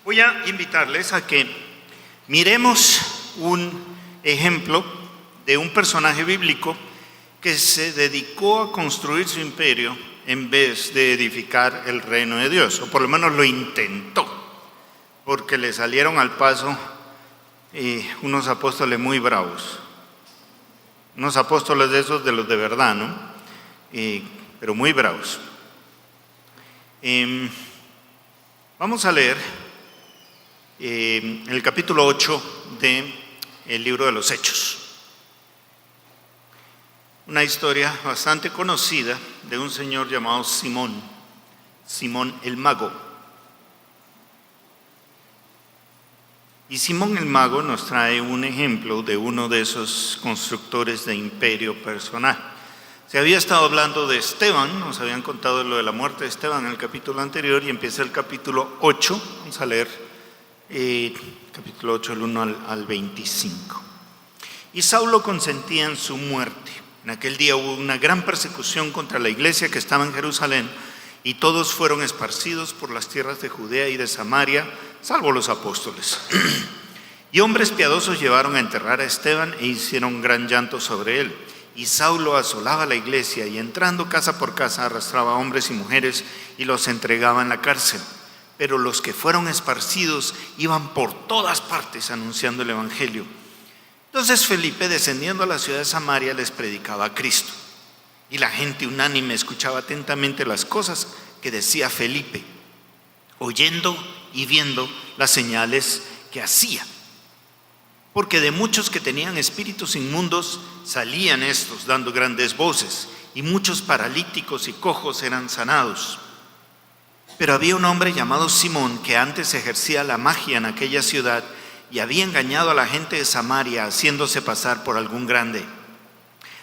Voy a invitarles a que miremos un ejemplo de un personaje bíblico que se dedicó a construir su imperio en vez de edificar el reino de Dios, o por lo menos lo intentó, porque le salieron al paso unos apóstoles muy bravos, unos apóstoles de esos de los de verdad, ¿no? Pero muy bravos. Vamos a leer el capítulo 8 del libro de los Hechos. Una historia bastante conocida de un señor llamado Simón el Mago. Y Simón el Mago nos trae un ejemplo de uno de esos constructores de imperio personal. Se había estado hablando de Esteban, nos habían contado lo de la muerte de Esteban en el capítulo anterior, y empieza el capítulo 8, vamos a leer capítulo 8, el 1 al 25. Y Saulo consentía en su muerte. En aquel día hubo una gran persecución contra la iglesia que estaba en Jerusalén, y todos fueron esparcidos por las tierras de Judea y de Samaria, salvo los apóstoles. Y hombres piadosos llevaron a enterrar a Esteban e hicieron gran llanto sobre él. Y Saulo asolaba la iglesia y entrando casa por casa arrastraba a hombres y mujeres y los entregaba en la cárcel. Pero los que fueron esparcidos iban por todas partes anunciando el evangelio. Entonces Felipe, descendiendo a la ciudad de Samaria, les predicaba a Cristo. Y la gente unánime escuchaba atentamente las cosas que decía Felipe, oyendo y viendo las señales que hacía. Porque de muchos que tenían espíritus inmundos salían estos dando grandes voces, y muchos paralíticos y cojos eran sanados. Pero había un hombre llamado Simón que antes ejercía la magia en aquella ciudad y había engañado a la gente de Samaria haciéndose pasar por algún grande.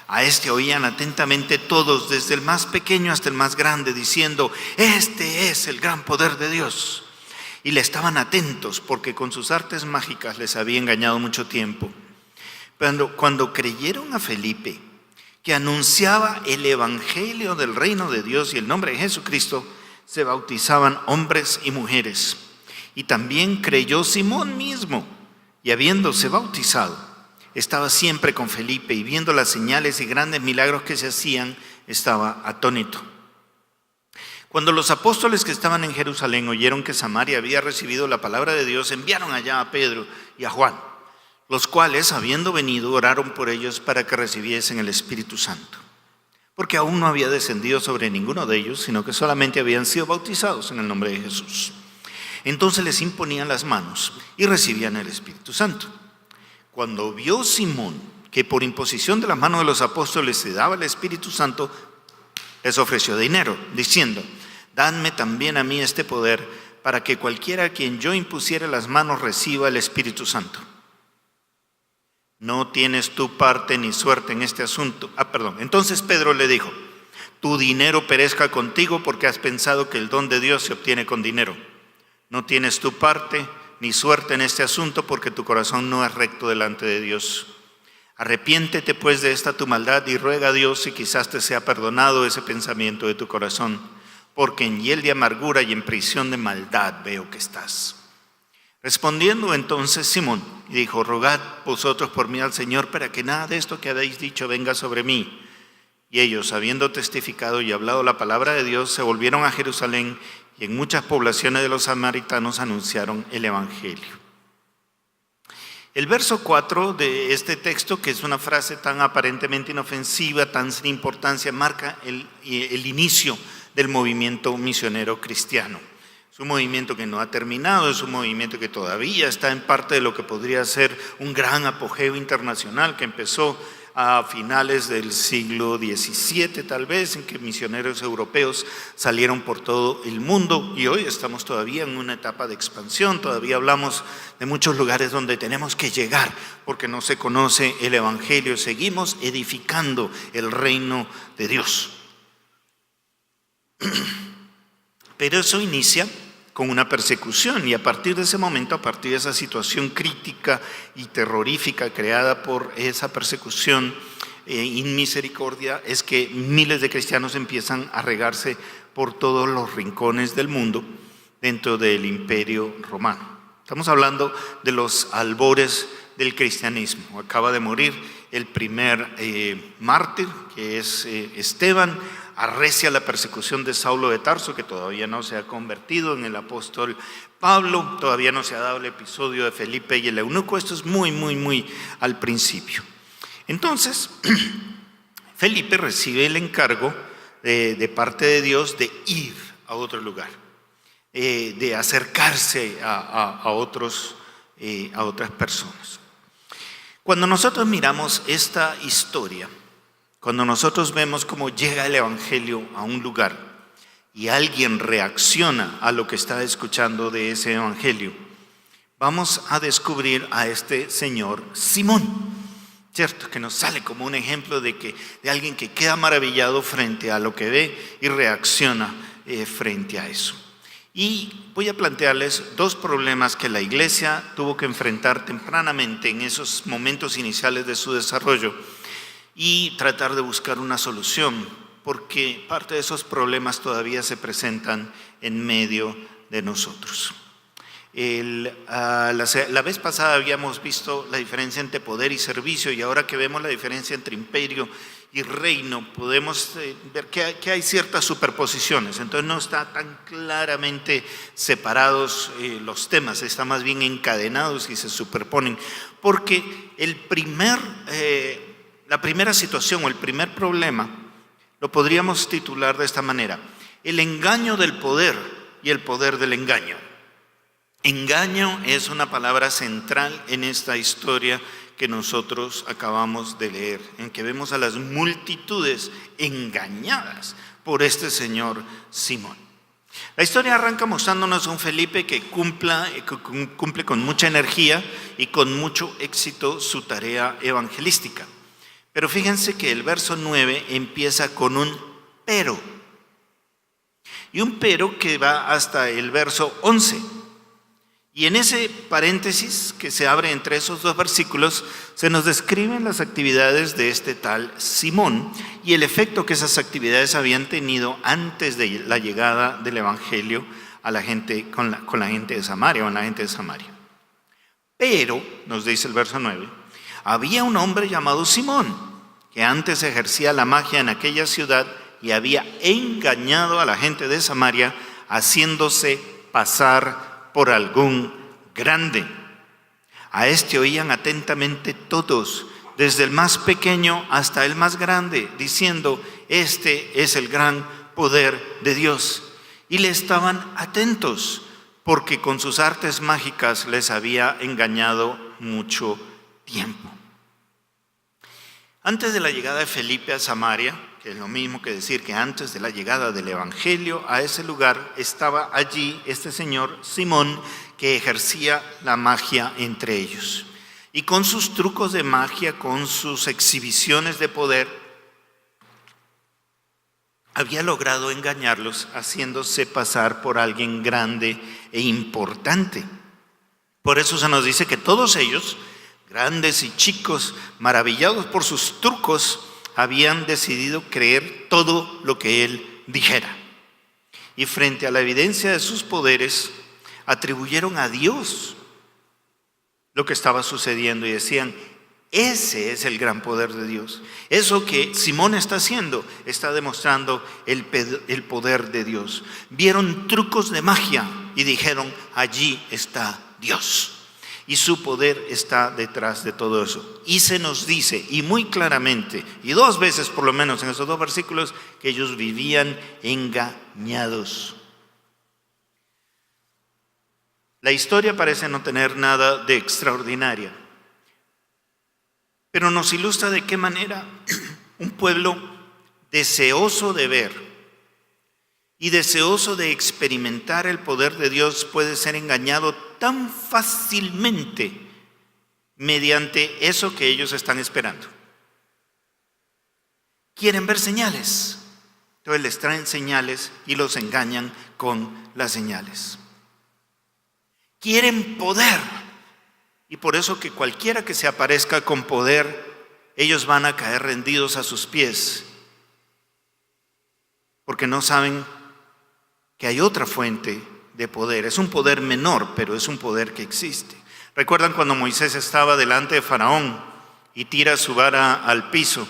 A este oían atentamente todos, desde el más pequeño hasta el más grande, diciendo: este es el gran poder de Dios. Y le estaban atentos porque con sus artes mágicas les había engañado mucho tiempo. Pero cuando creyeron a Felipe, que anunciaba el evangelio del reino de Dios y el nombre de Jesucristo, se bautizaban hombres y mujeres. Y también creyó Simón mismo, y habiéndose bautizado, estaba siempre con Felipe, y viendo las señales y grandes milagros que se hacían, estaba atónito. Cuando los apóstoles que estaban en Jerusalén oyeron que Samaria había recibido la palabra de Dios, enviaron allá a Pedro y a Juan, los cuales, habiendo venido, oraron por ellos para que recibiesen el Espíritu Santo, porque aún no había descendido sobre ninguno de ellos, sino que solamente habían sido bautizados en el nombre de Jesús. Entonces les imponían las manos y recibían el Espíritu Santo. Cuando vio Simón que por imposición de las manos de los apóstoles se daba el Espíritu Santo, les ofreció dinero, diciendo: dadme también a mí este poder, para que cualquiera a quien yo impusiere las manos reciba el Espíritu Santo. No tienes tu parte ni suerte en este asunto. Entonces Pedro le dijo: tu dinero perezca contigo, porque has pensado que el don de Dios se obtiene con dinero. No tienes tu parte ni suerte en este asunto, porque tu corazón no es recto delante de Dios. Arrepiéntete pues de esta tu maldad y ruega a Dios si quizás te sea perdonado ese pensamiento de tu corazón, porque en hiel de amargura y en prisión de maldad veo que estás. Respondiendo entonces Simón, dijo: rogad vosotros por mí al Señor, para que nada de esto que habéis dicho venga sobre mí. Y ellos, habiendo testificado y hablado la palabra de Dios, se volvieron a Jerusalén, y en muchas poblaciones de los samaritanos anunciaron el evangelio. El verso 4 de este texto, que es una frase tan aparentemente inofensiva, tan sin importancia, marca el inicio del movimiento misionero cristiano. Es un movimiento que no ha terminado, es un movimiento que todavía está en parte de lo que podría ser un gran apogeo internacional que empezó a finales del siglo XVII, tal vez, en que misioneros europeos salieron por todo el mundo, y hoy estamos todavía en una etapa de expansión. Todavía hablamos de muchos lugares donde tenemos que llegar porque no se conoce el evangelio. Seguimos edificando el reino de Dios. Pero eso inicia con una persecución, y a partir de ese momento, a partir de esa situación crítica y terrorífica creada por esa persecución inmisericordia, es que miles de cristianos empiezan a regarse por todos los rincones del mundo dentro del Imperio Romano. Estamos hablando de los albores del cristianismo. Acaba de morir el primer mártir, que es Esteban. Arrecia la persecución de Saulo de Tarso, que todavía no se ha convertido en el apóstol Pablo. Todavía no se ha dado el episodio de Felipe y el eunuco. Esto es muy al principio. Entonces, Felipe recibe el encargo de parte de Dios de ir a otro lugar, de acercarse a otras personas. Cuando nosotros miramos esta historia, cuando nosotros vemos cómo llega el evangelio a un lugar y alguien reacciona a lo que está escuchando de ese evangelio, vamos a descubrir a este señor Simón, ¿cierto? Que nos sale como un ejemplo de alguien que queda maravillado frente a lo que ve y reacciona frente a eso. Y voy a plantearles dos problemas que la iglesia tuvo que enfrentar tempranamente en esos momentos iniciales de su desarrollo y tratar de buscar una solución, porque parte de esos problemas todavía se presentan en medio de nosotros. La vez pasada habíamos visto la diferencia entre poder y servicio, y ahora que vemos la diferencia entre imperio y reino, podemos ver que hay ciertas superposiciones. Entonces no está tan claramente separados los temas, están más bien encadenados y se superponen, porque la primera situación o el primer problema lo podríamos titular de esta manera: el engaño del poder y el poder del engaño. Engaño es una palabra central en esta historia que nosotros acabamos de leer, en que vemos a las multitudes engañadas por este señor Simón. La historia arranca mostrándonos a un Felipe que cumple con mucha energía y con mucho éxito su tarea evangelística. Pero fíjense que el verso 9 empieza con un pero. Y un pero que va hasta el verso 11. Y en ese paréntesis que se abre entre esos dos versículos, se nos describen las actividades de este tal Simón y el efecto que esas actividades habían tenido antes de la llegada del evangelio a la gente, con la gente de Samaria o en la gente de Samaria. Pero, nos dice el verso 9, había un hombre llamado Simón, que antes ejercía la magia en aquella ciudad y había engañado a la gente de Samaria, haciéndose pasar por algún grande. A este oían atentamente todos, desde el más pequeño hasta el más grande, diciendo: este es el gran poder de Dios. Y le estaban atentos, porque con sus artes mágicas les había engañado mucho tiempo. Antes de la llegada de Felipe a Samaria, que es lo mismo que decir que antes de la llegada del evangelio a ese lugar, estaba allí este señor Simón, que ejercía la magia entre ellos. Y con sus trucos de magia, con sus exhibiciones de poder, había logrado engañarlos, haciéndose pasar por alguien grande e importante. Por eso se nos dice que todos ellos, grandes y chicos, maravillados por sus trucos, habían decidido creer todo lo que él dijera. Y frente a la evidencia de sus poderes, atribuyeron a Dios lo que estaba sucediendo y decían: ese es el gran poder de Dios. Eso que Simón está haciendo está demostrando el poder de Dios. Vieron trucos de magia y dijeron: allí está Dios. Y su poder está detrás de todo eso. Y se nos dice, y muy claramente, y dos veces por lo menos en esos dos versículos, que ellos vivían engañados. La historia parece no tener nada de extraordinaria, pero nos ilustra de qué manera un pueblo deseoso de ver y deseoso de experimentar el poder de Dios puede ser engañado tan fácilmente mediante eso que ellos están esperando. Quieren ver señales, entonces les traen señales y los engañan con las señales. Quieren poder, y por eso que cualquiera que se aparezca con poder, ellos van a caer rendidos a sus pies, porque no saben que hay otra fuente de poder. Es un poder menor, pero es un poder que existe. ¿Recuerdan cuando Moisés estaba delante de Faraón y tira su vara al piso?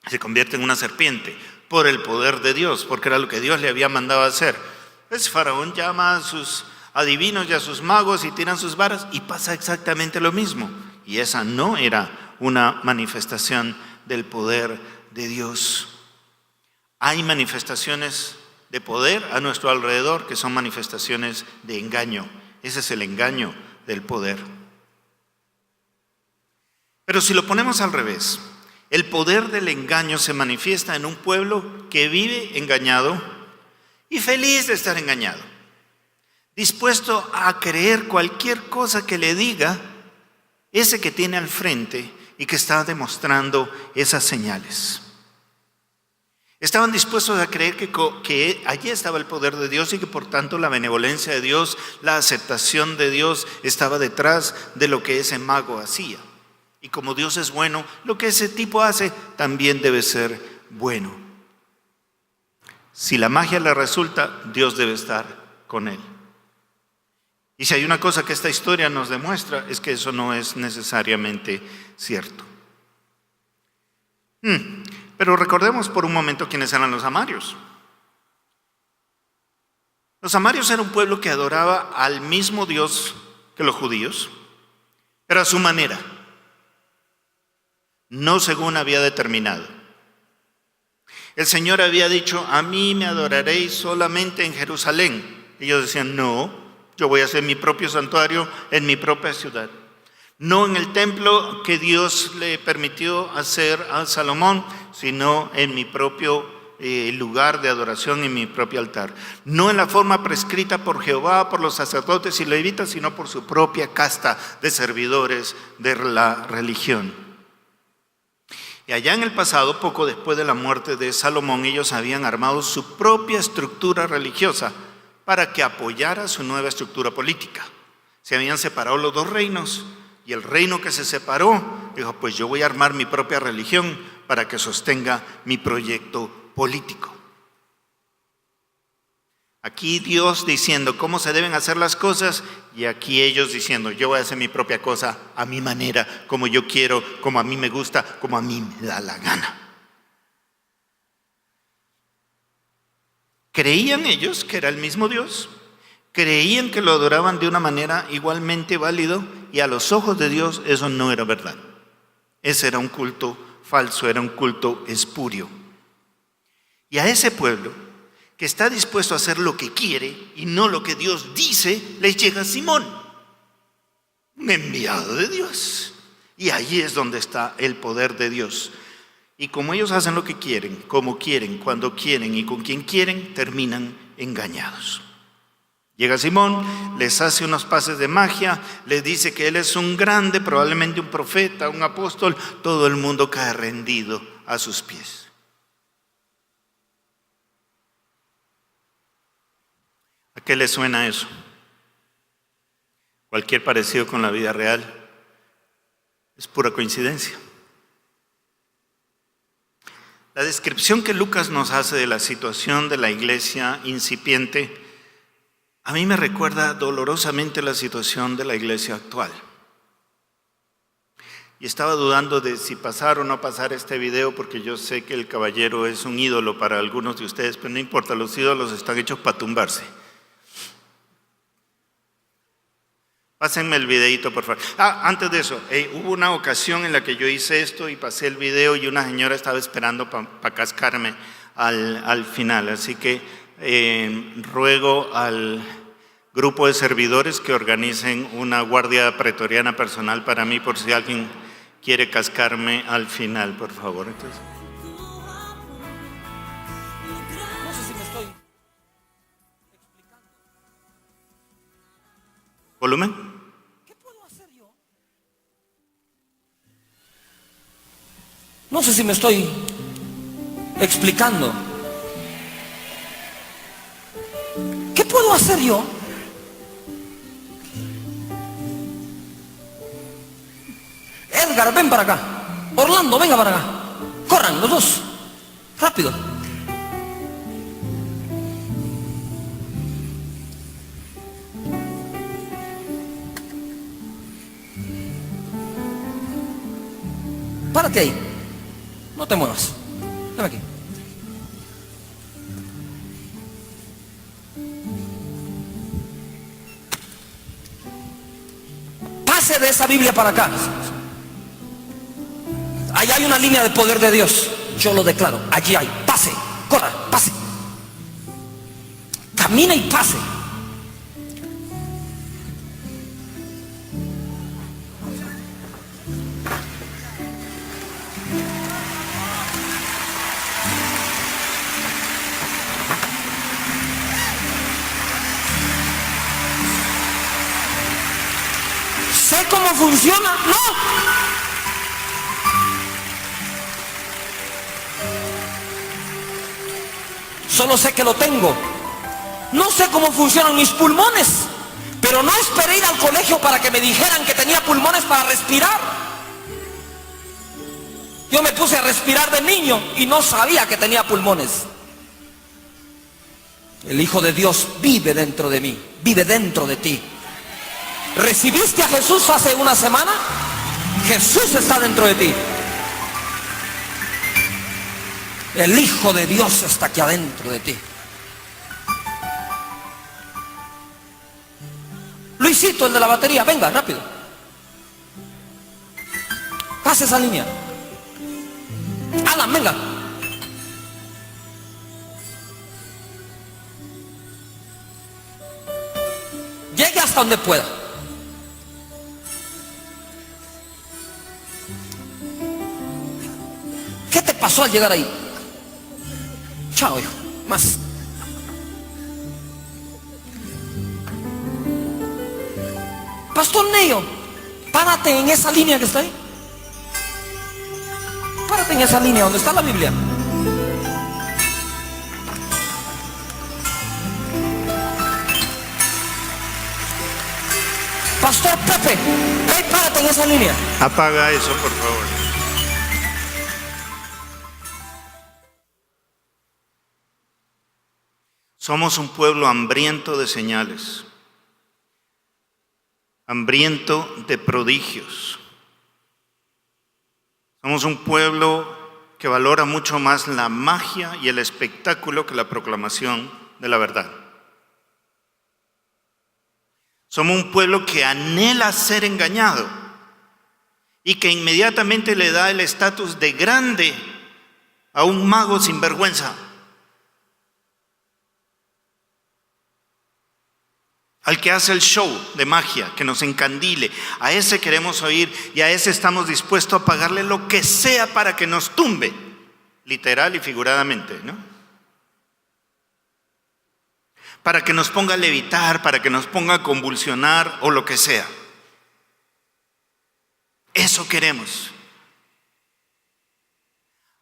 Se convierte en una serpiente por el poder de Dios, porque era lo que Dios le había mandado hacer. Pues Faraón llama a sus adivinos y a sus magos y tiran sus varas y pasa exactamente lo mismo. Y esa no era una manifestación del poder de Dios. Hay manifestaciones de poder a nuestro alrededor que son manifestaciones de engaño. Ese es el engaño del poder. Pero si lo ponemos al revés, el poder del engaño se manifiesta en un pueblo que vive engañado y feliz de estar engañado, dispuesto a creer cualquier cosa que le diga ese que tiene al frente y que está demostrando esas señales. Estaban dispuestos a creer que allí estaba el poder de Dios y que por tanto la benevolencia de Dios, la aceptación de Dios estaba detrás de lo que ese mago hacía. Y como Dios es bueno, lo que ese tipo hace también debe ser bueno. Si la magia le resulta, Dios debe estar con él. Y si hay una cosa que esta historia nos demuestra, es que eso no es necesariamente cierto. Pero recordemos por un momento quiénes eran los amarios. Los amarios eran un pueblo que adoraba al mismo Dios que los judíos, pero a su manera, no según había determinado. El Señor había dicho: a mí me adoraréis solamente en Jerusalén. Ellos decían: no, yo voy a hacer mi propio santuario en mi propia ciudad. No en el templo que Dios le permitió hacer a Salomón, sino en mi propio lugar de adoración, en mi propio altar. No en la forma prescrita por Jehová, por los sacerdotes y levitas, sino por su propia casta de servidores de la religión. Y allá en el pasado, poco después de la muerte de Salomón, ellos habían armado su propia estructura religiosa para que apoyara su nueva estructura política. Se habían separado los dos reinos. Y el reino que se separó dijo: pues yo voy a armar mi propia religión para que sostenga mi proyecto político. Aquí Dios diciendo cómo se deben hacer las cosas, y aquí ellos diciendo: yo voy a hacer mi propia cosa a mi manera, como yo quiero, como a mí me gusta, como a mí me da la gana. ¿Creían ellos que era el mismo Dios? Creían que lo adoraban de una manera igualmente válido, y a los ojos de Dios eso no era verdad. Ese era un culto falso, era un culto espurio. Y a ese pueblo que está dispuesto a hacer lo que quiere y no lo que Dios dice, les llega Simón, un enviado de Dios. Y allí es donde está el poder de Dios. Y como ellos hacen lo que quieren, como quieren, cuando quieren y con quien quieren, terminan engañados. Llega Simón, les hace unos pases de magia, les dice que él es un grande, probablemente un profeta, un apóstol. Todo el mundo cae rendido a sus pies. ¿A qué le suena eso? Cualquier parecido con la vida real es pura coincidencia. La descripción que Lucas nos hace de la situación de la iglesia incipiente a mí me recuerda dolorosamente la situación de la iglesia actual. Y estaba dudando de si pasar o no pasar este video, porque yo sé que el caballero es un ídolo para algunos de ustedes, pero no importa, los ídolos están hechos para tumbarse. Pásenme el videito, por favor. Antes de eso, hubo una ocasión en la que yo hice esto y pasé el video y una señora estaba esperando para cascarme al final. Así que ruego al grupo de servidores que organicen una guardia pretoriana personal para mí, por si alguien quiere cascarme al final, por favor. Entonces, no sé si me estoy explicando. ¿volumen? ¿Qué puedo hacer yo? No sé si me estoy explicando. ¿Qué puedo hacer yo? Edgar, ven para acá. Orlando, venga para acá. Corran los dos. Rápido. Párate ahí. No te muevas. Ven aquí. Pase de esa Biblia para acá. Allá hay una línea de poder de Dios. Yo lo declaro. Allí hay. Pase. Corra. Pase. Camina y pase. ¿Sé cómo funciona? No. Solo sé que lo tengo. No sé cómo funcionan mis pulmones, pero no esperé ir al colegio para que me dijeran que tenía pulmones para respirar. Yo me puse a respirar de niño y no sabía que tenía pulmones. El Hijo de Dios vive dentro de mí, vive dentro de ti. ¿Recibiste a Jesús hace una semana? Jesús está dentro de ti. El Hijo de Dios está aquí adentro de ti. Luisito, el de la batería, venga, rápido. Pase esa línea. Alan, venga. Llegue hasta donde pueda. ¿Qué te pasó al llegar ahí? Chao, hijo. Más. Pastor Neyo, párate en esa línea que está ahí. Párate en esa línea donde está la Biblia. Pastor Pepe, ven, párate en esa línea. Apaga eso, por favor. Somos un pueblo hambriento de señales, hambriento de prodigios. Somos un pueblo que valora mucho más la magia y el espectáculo que la proclamación de la verdad. Somos un pueblo que anhela ser engañado y que inmediatamente le da el estatus de grande a un mago sin vergüenza, al que hace el show de magia, que nos encandile. A ese queremos oír y a ese estamos dispuestos a pagarle lo que sea para que nos tumbe, literal y figuradamente, ¿no? Para que nos ponga a levitar, para que nos ponga a convulsionar o lo que sea. Eso queremos.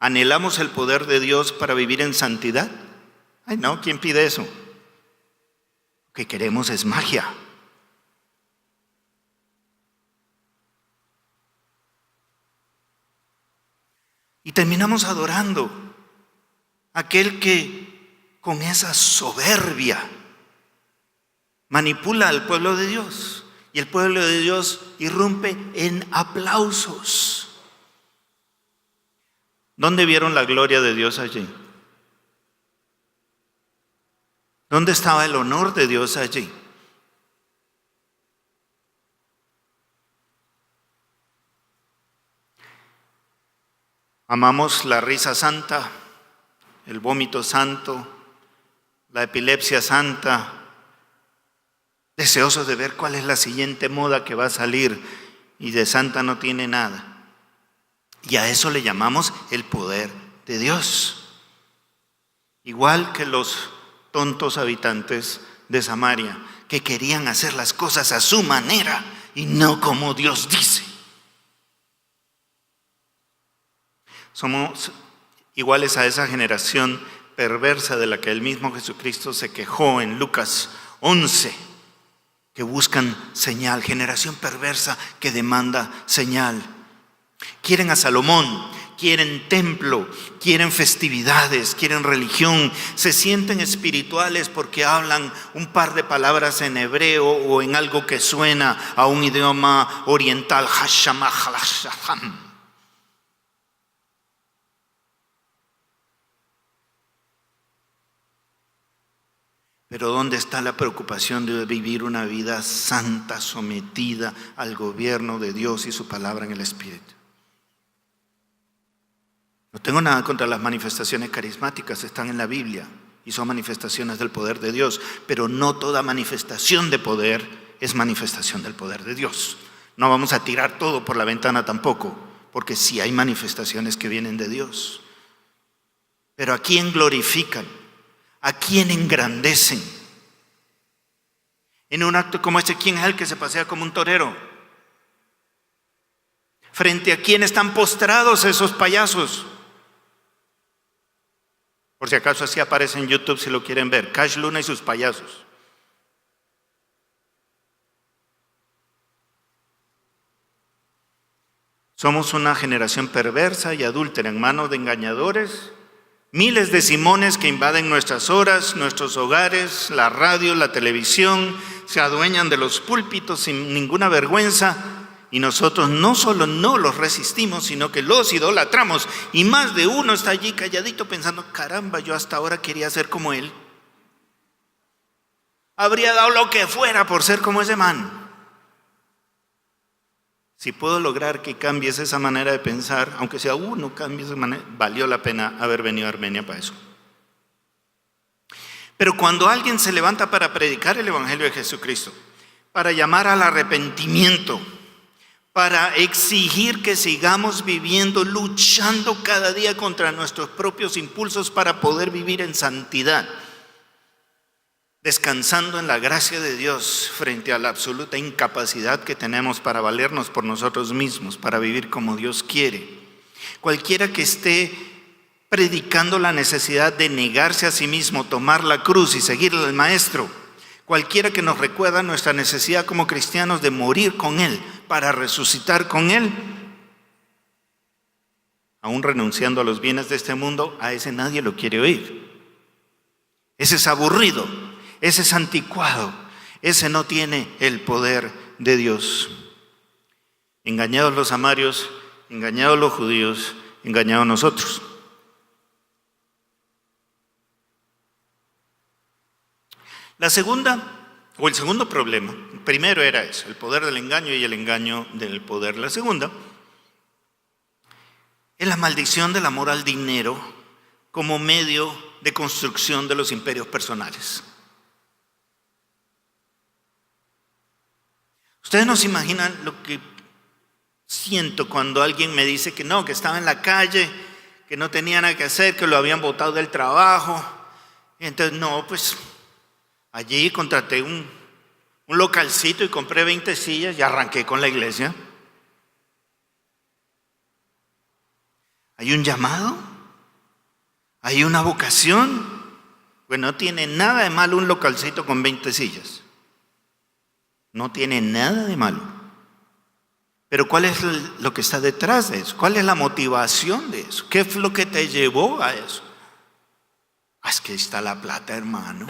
¿Anhelamos el poder de Dios para vivir en santidad? Ay, no, ¿quién pide eso? Lo que queremos es magia. Y terminamos adorando a aquel que con esa soberbia manipula al pueblo de Dios. Y el pueblo de Dios irrumpe en aplausos. ¿Dónde vieron la gloria de Dios allí? ¿Dónde estaba el honor de Dios allí? Amamos la risa santa, el vómito santo, la epilepsia santa, deseosos de ver cuál es la siguiente moda que va a salir y de santa no tiene nada. Y a eso le llamamos el poder de Dios. Igual que los tontos habitantes de Samaria, que querían hacer las cosas a su manera y no como Dios dice. Somos iguales a esa generación perversa de la que el mismo Jesucristo se quejó en Lucas 11, que buscan señal, generación perversa que demanda señal. Quieren a Salomón, quieren templo, quieren festividades, quieren religión, se sienten espirituales porque hablan un par de palabras en hebreo o en algo que suena a un idioma oriental. Pero ¿dónde está la preocupación de vivir una vida santa, sometida al gobierno de Dios y su palabra en el Espíritu? No tengo nada contra las manifestaciones carismáticas, están en la Biblia y son manifestaciones del poder de Dios, pero no toda manifestación de poder es manifestación del poder de Dios. No vamos a tirar todo por la ventana tampoco, porque sí hay manifestaciones que vienen de Dios. Pero ¿a quién glorifican? ¿A quién engrandecen? En un acto como este, ¿quién es el que se pasea como un torero? ¿Frente a quién están postrados esos payasos? Por si acaso así aparece en YouTube si lo quieren ver. Cash Luna y sus payasos. Somos una generación perversa y adúltera en manos de engañadores. Miles de Simones que invaden nuestras horas, nuestros hogares, la radio, la televisión, se adueñan de los púlpitos sin ninguna vergüenza. Y nosotros no solo no los resistimos, sino que los idolatramos. Y más de uno está allí calladito pensando, caramba, yo hasta ahora quería ser como él. Habría dado lo que fuera por ser como ese man. Si puedo lograr que cambies esa manera de pensar, aunque sea uno cambie esa manera, valió la pena haber venido a Armenia para eso. Pero cuando alguien se levanta para predicar el Evangelio de Jesucristo, para llamar al arrepentimiento, para exigir que sigamos viviendo, luchando cada día contra nuestros propios impulsos para poder vivir en santidad, descansando en la gracia de Dios frente a la absoluta incapacidad que tenemos para valernos por nosotros mismos, para vivir como Dios quiere. Cualquiera que esté predicando la necesidad de negarse a sí mismo, tomar la cruz y seguir al Maestro, cualquiera que nos recuerda nuestra necesidad como cristianos de morir con Él, para resucitar con Él, aún renunciando a los bienes de este mundo, a ese nadie lo quiere oír. Ese es aburrido, ese es anticuado, ese no tiene el poder de Dios. Engañados los samarios, engañados los judíos, engañados nosotros. La segunda, o el segundo problema, el primero era eso, el poder del engaño y el engaño del poder. La segunda es la maldición del amor al dinero como medio de construcción de los imperios personales. Ustedes no se imaginan lo que siento cuando alguien me dice que no, que estaba en la calle, que no tenía nada que hacer, que lo habían botado del trabajo. Y entonces, no, pues allí contraté un localcito y compré 20 sillas y arranqué con la iglesia. ¿Hay un llamado? ¿Hay una vocación? Pues no tiene nada de malo un localcito con 20 sillas. No tiene nada de malo. Pero ¿cuál es lo que está detrás de eso? ¿Cuál es la motivación de eso? ¿Qué es lo que te llevó a eso? Es que ahí está la plata, hermano.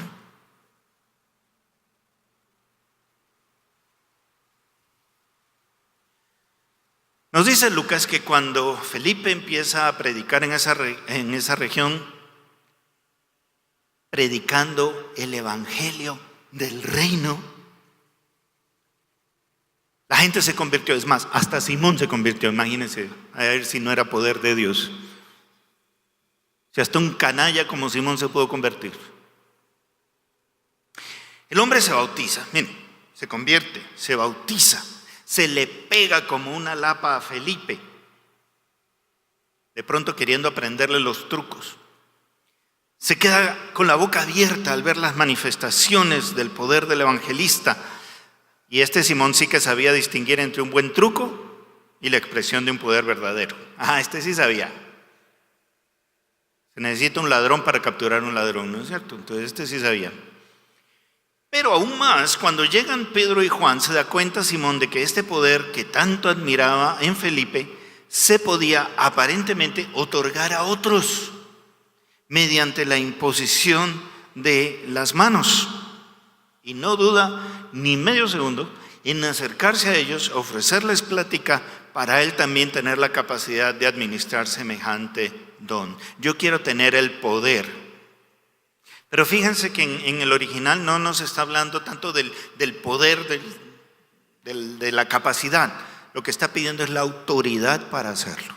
Nos dice Lucas que cuando Felipe empieza a predicar en esa región, predicando el evangelio del reino, la gente se convirtió. Es más, hasta Simón se convirtió. Imagínense, a ver si no era poder de Dios. Si hasta un canalla como Simón se pudo convertir. El hombre se bautiza, miren, se convierte, se bautiza. Se le pega como una lapa a Felipe, de pronto queriendo aprenderle los trucos. Se queda con la boca abierta al ver las manifestaciones del poder del evangelista. Y este Simón sí que sabía distinguir entre un buen truco y la expresión de un poder verdadero. Este sí sabía. Se necesita un ladrón para capturar un ladrón, ¿no es cierto? Entonces este sí sabía. Pero aún más, cuando llegan Pedro y Juan, se da cuenta Simón de que este poder que tanto admiraba en Felipe se podía aparentemente otorgar a otros mediante la imposición de las manos. Y no duda ni medio segundo en acercarse a ellos, ofrecerles plática para él también tener la capacidad de administrar semejante don. Yo quiero tener el poder. Pero fíjense que en el original no nos está hablando tanto del poder, de la capacidad. Lo que está pidiendo es la autoridad para hacerlo.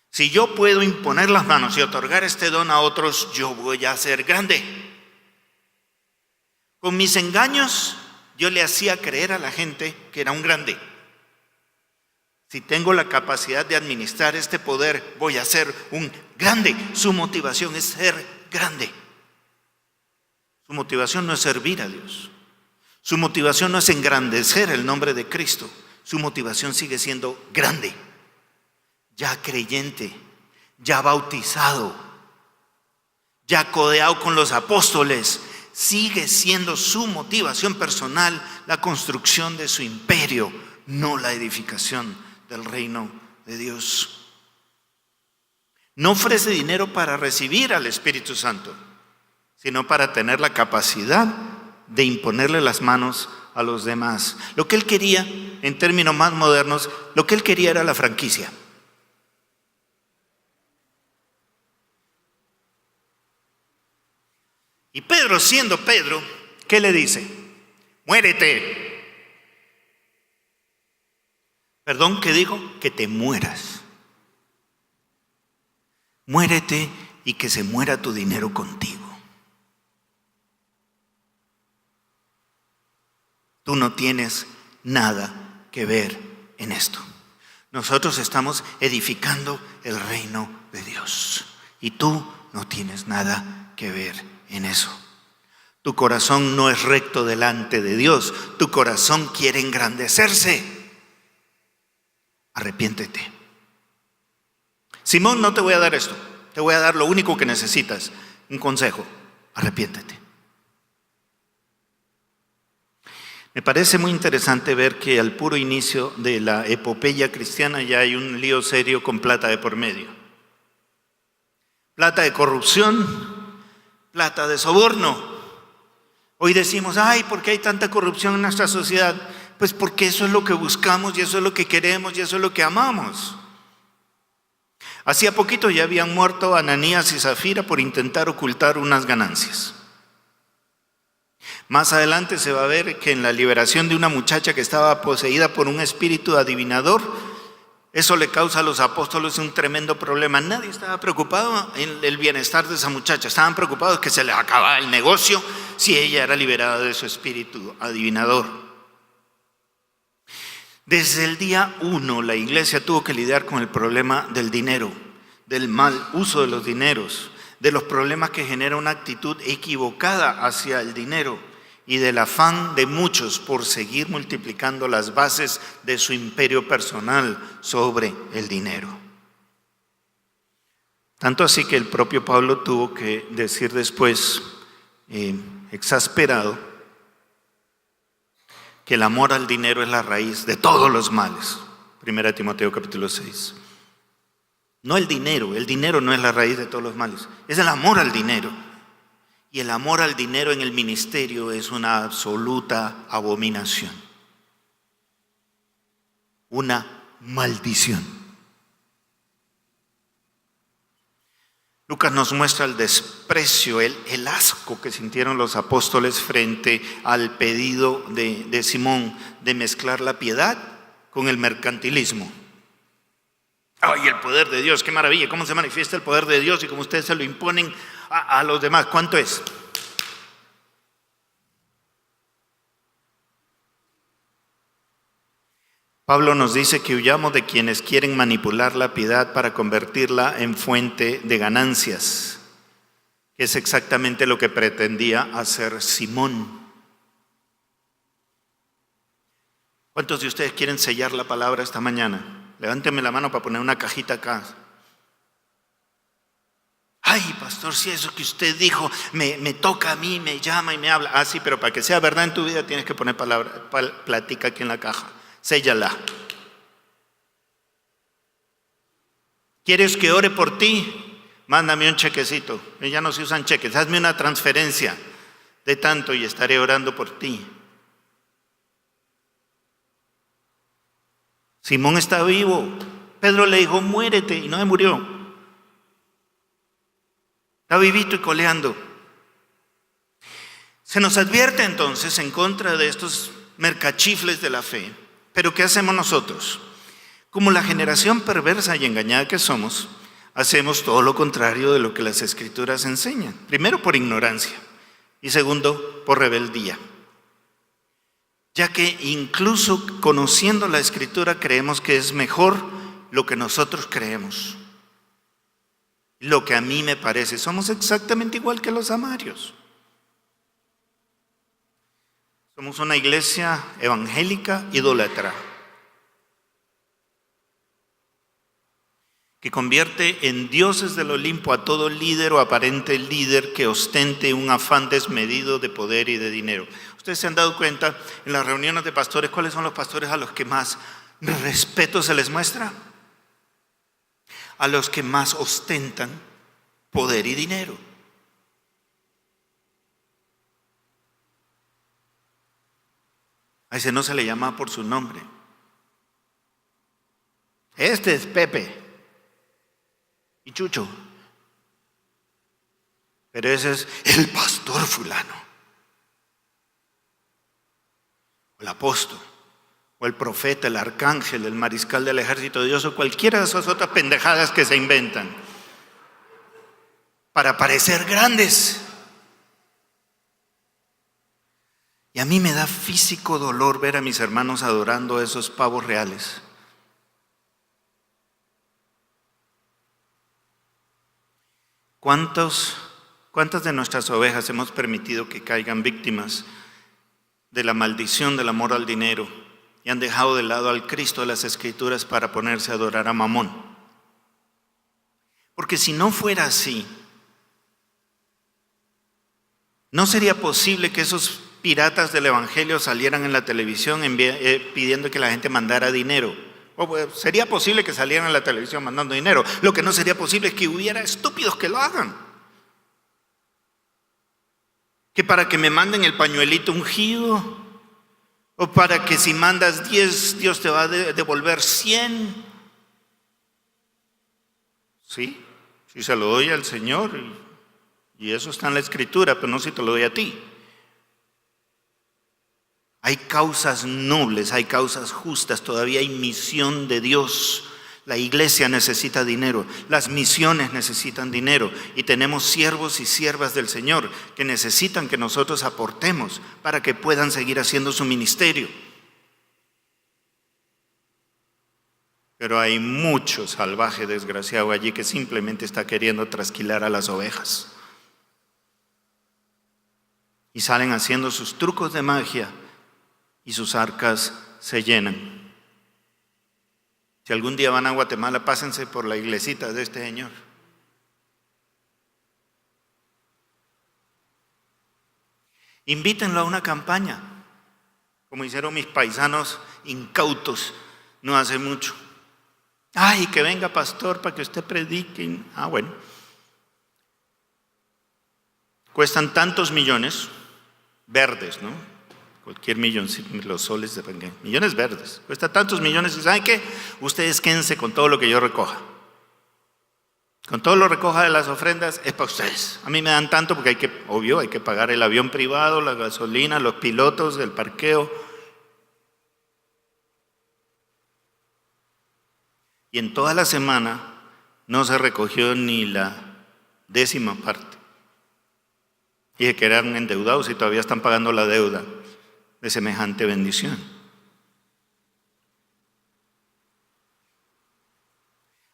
Si yo puedo imponer las manos y otorgar este don a otros, yo voy a ser grande. Con mis engaños, yo le hacía creer a la gente que era un grande. Si tengo la capacidad de administrar este poder, voy a ser un grande. Su motivación es ser grande. Su motivación no es servir a Dios. Su motivación no es engrandecer el nombre de Cristo. Su motivación sigue siendo grande. Ya creyente, ya bautizado, ya codeado con los apóstoles, sigue siendo su motivación personal la construcción de su imperio, no la edificación del reino de Dios. No ofrece dinero para recibir al Espíritu Santo, sino para tener la capacidad de imponerle las manos a los demás. Lo que él quería, en términos más modernos, lo que él quería era la franquicia. Y Pedro, siendo Pedro, ¿qué le dice? Muérete. Perdón, ¿qué digo? Que te mueras. Muérete y que se muera tu dinero contigo. Tú no tienes nada que ver en esto. Nosotros estamos edificando el reino de Dios y tú no tienes nada que ver en eso. Tu corazón no es recto delante de Dios. Tu corazón quiere engrandecerse. Arrepiéntete. Simón, no te voy a dar esto. Te voy a dar lo único que necesitas. Un consejo. Arrepiéntete. Me parece muy interesante ver que al puro inicio de la epopeya cristiana ya hay un lío serio con plata de por medio. Plata de corrupción, plata de soborno. Hoy decimos, ay, ¿por qué hay tanta corrupción en nuestra sociedad? Pues porque eso es lo que buscamos y eso es lo que queremos y eso es lo que amamos. Hacía poquito ya habían muerto Ananías y Zafira por intentar ocultar unas ganancias. Más adelante se va a ver que en la liberación de una muchacha que estaba poseída por un espíritu adivinador, eso le causa a los apóstoles un tremendo problema. Nadie estaba preocupado en el bienestar de esa muchacha. Estaban preocupados que se le acababa el negocio si ella era liberada de su espíritu adivinador. Desde el día 1 la iglesia tuvo que lidiar con el problema del dinero, del mal uso de los dineros, de los problemas que genera una actitud equivocada hacia el dinero y del afán de muchos por seguir multiplicando las bases de su imperio personal sobre el dinero. Tanto así que el propio Pablo tuvo que decir después, exasperado, que el amor al dinero es la raíz de todos los males. 1 Timoteo capítulo 6. No el dinero no es la raíz de todos los males, es el amor al dinero. Y el amor al dinero en el ministerio es una absoluta abominación, una maldición. Lucas nos muestra el desprecio, el asco que sintieron los apóstoles frente al pedido de Simón de mezclar la piedad con el mercantilismo. ¡Ay, el poder de Dios! ¡Qué maravilla! ¿Cómo se manifiesta el poder de Dios? Y como ustedes se lo imponen a los demás. ¿Cuánto es? Pablo nos dice que huyamos de quienes quieren manipular la piedad para convertirla en fuente de ganancias, que es exactamente lo que pretendía hacer Simón. ¿Cuántos de ustedes quieren sellar la palabra esta mañana? Levánteme la mano para poner una cajita acá. Ay, pastor, si eso que usted dijo me toca a mí, me llama y me habla. Ah, sí, pero para que sea verdad en tu vida tienes que poner plática aquí en la caja. Séllala. ¿Quieres que ore por ti? Mándame un chequecito. Ya no se usan cheques. Hazme una transferencia de tanto y estaré orando por ti. Simón está vivo. Pedro le dijo, muérete, y no se murió. Está vivito y coleando. Se nos advierte entonces en contra de estos mercachifles de la fe. Pero ¿qué hacemos nosotros? Como la generación perversa y engañada que somos, hacemos todo lo contrario de lo que las Escrituras enseñan. Primero, por ignorancia, y segundo, por rebeldía. Ya que incluso conociendo la Escritura creemos que es mejor lo que nosotros creemos, lo que a mí me parece. Somos exactamente igual que los samarios. Somos una iglesia evangélica idólatra que convierte en dioses del Olimpo a todo líder o aparente líder que ostente un afán desmedido de poder y de dinero. Ustedes se han dado cuenta en las reuniones de pastores, ¿cuáles son los pastores a los que más respeto se les muestra? A los que más ostentan poder y dinero. A ese no se le llama por su nombre. Este es Pepe y Chucho, pero ese es el pastor fulano, o el apóstol, o el profeta, el arcángel, el mariscal del ejército de Dios, o cualquiera de esas otras pendejadas que se inventan para parecer grandes. Y a mí me da físico dolor ver a mis hermanos adorando a esos pavos reales. ¿Cuántas de nuestras ovejas hemos permitido que caigan víctimas de la maldición del amor al dinero y han dejado de lado al Cristo de las Escrituras para ponerse a adorar a Mamón? Porque si no fuera así, no sería posible que esos piratas del Evangelio salieran en la televisión pidiendo que la gente mandara dinero. Sería posible que salieran en la televisión mandando dinero. Lo que no sería posible es que hubiera estúpidos que lo hagan. Que para que me manden el pañuelito ungido, o para que si mandas 10, Dios te va a devolver 100. Sí se lo doy al Señor, y eso está en la Escritura, pero no si te lo doy a ti. Hay causas nobles, hay causas justas, todavía hay misión de Dios. La iglesia necesita dinero, las misiones necesitan dinero, y tenemos siervos y siervas del Señor que necesitan que nosotros aportemos para que puedan seguir haciendo su ministerio. Pero hay mucho salvaje desgraciado allí que simplemente está queriendo trasquilar a las ovejas. Y salen haciendo sus trucos de magia y sus arcas se llenan. Si algún día van a Guatemala, pásense por la iglesita de este señor. Invítenlo a una campaña, como hicieron mis paisanos incautos no hace mucho. Ay, que venga pastor para que usted predique. Bueno. Cuestan tantos millones verdes, ¿no? Cualquier millón, los soles de millones verdes, cuesta tantos millones. ¿Y saben qué? Ustedes quédense con todo lo que yo recoja. Con todo lo recoja de las ofrendas es para ustedes. A mí me dan tanto porque hay que pagar el avión privado, la gasolina, los pilotos, el parqueo. Y en toda la semana no se recogió ni la 10ª parte. Y se quedaron endeudados y todavía están pagando la deuda de semejante bendición.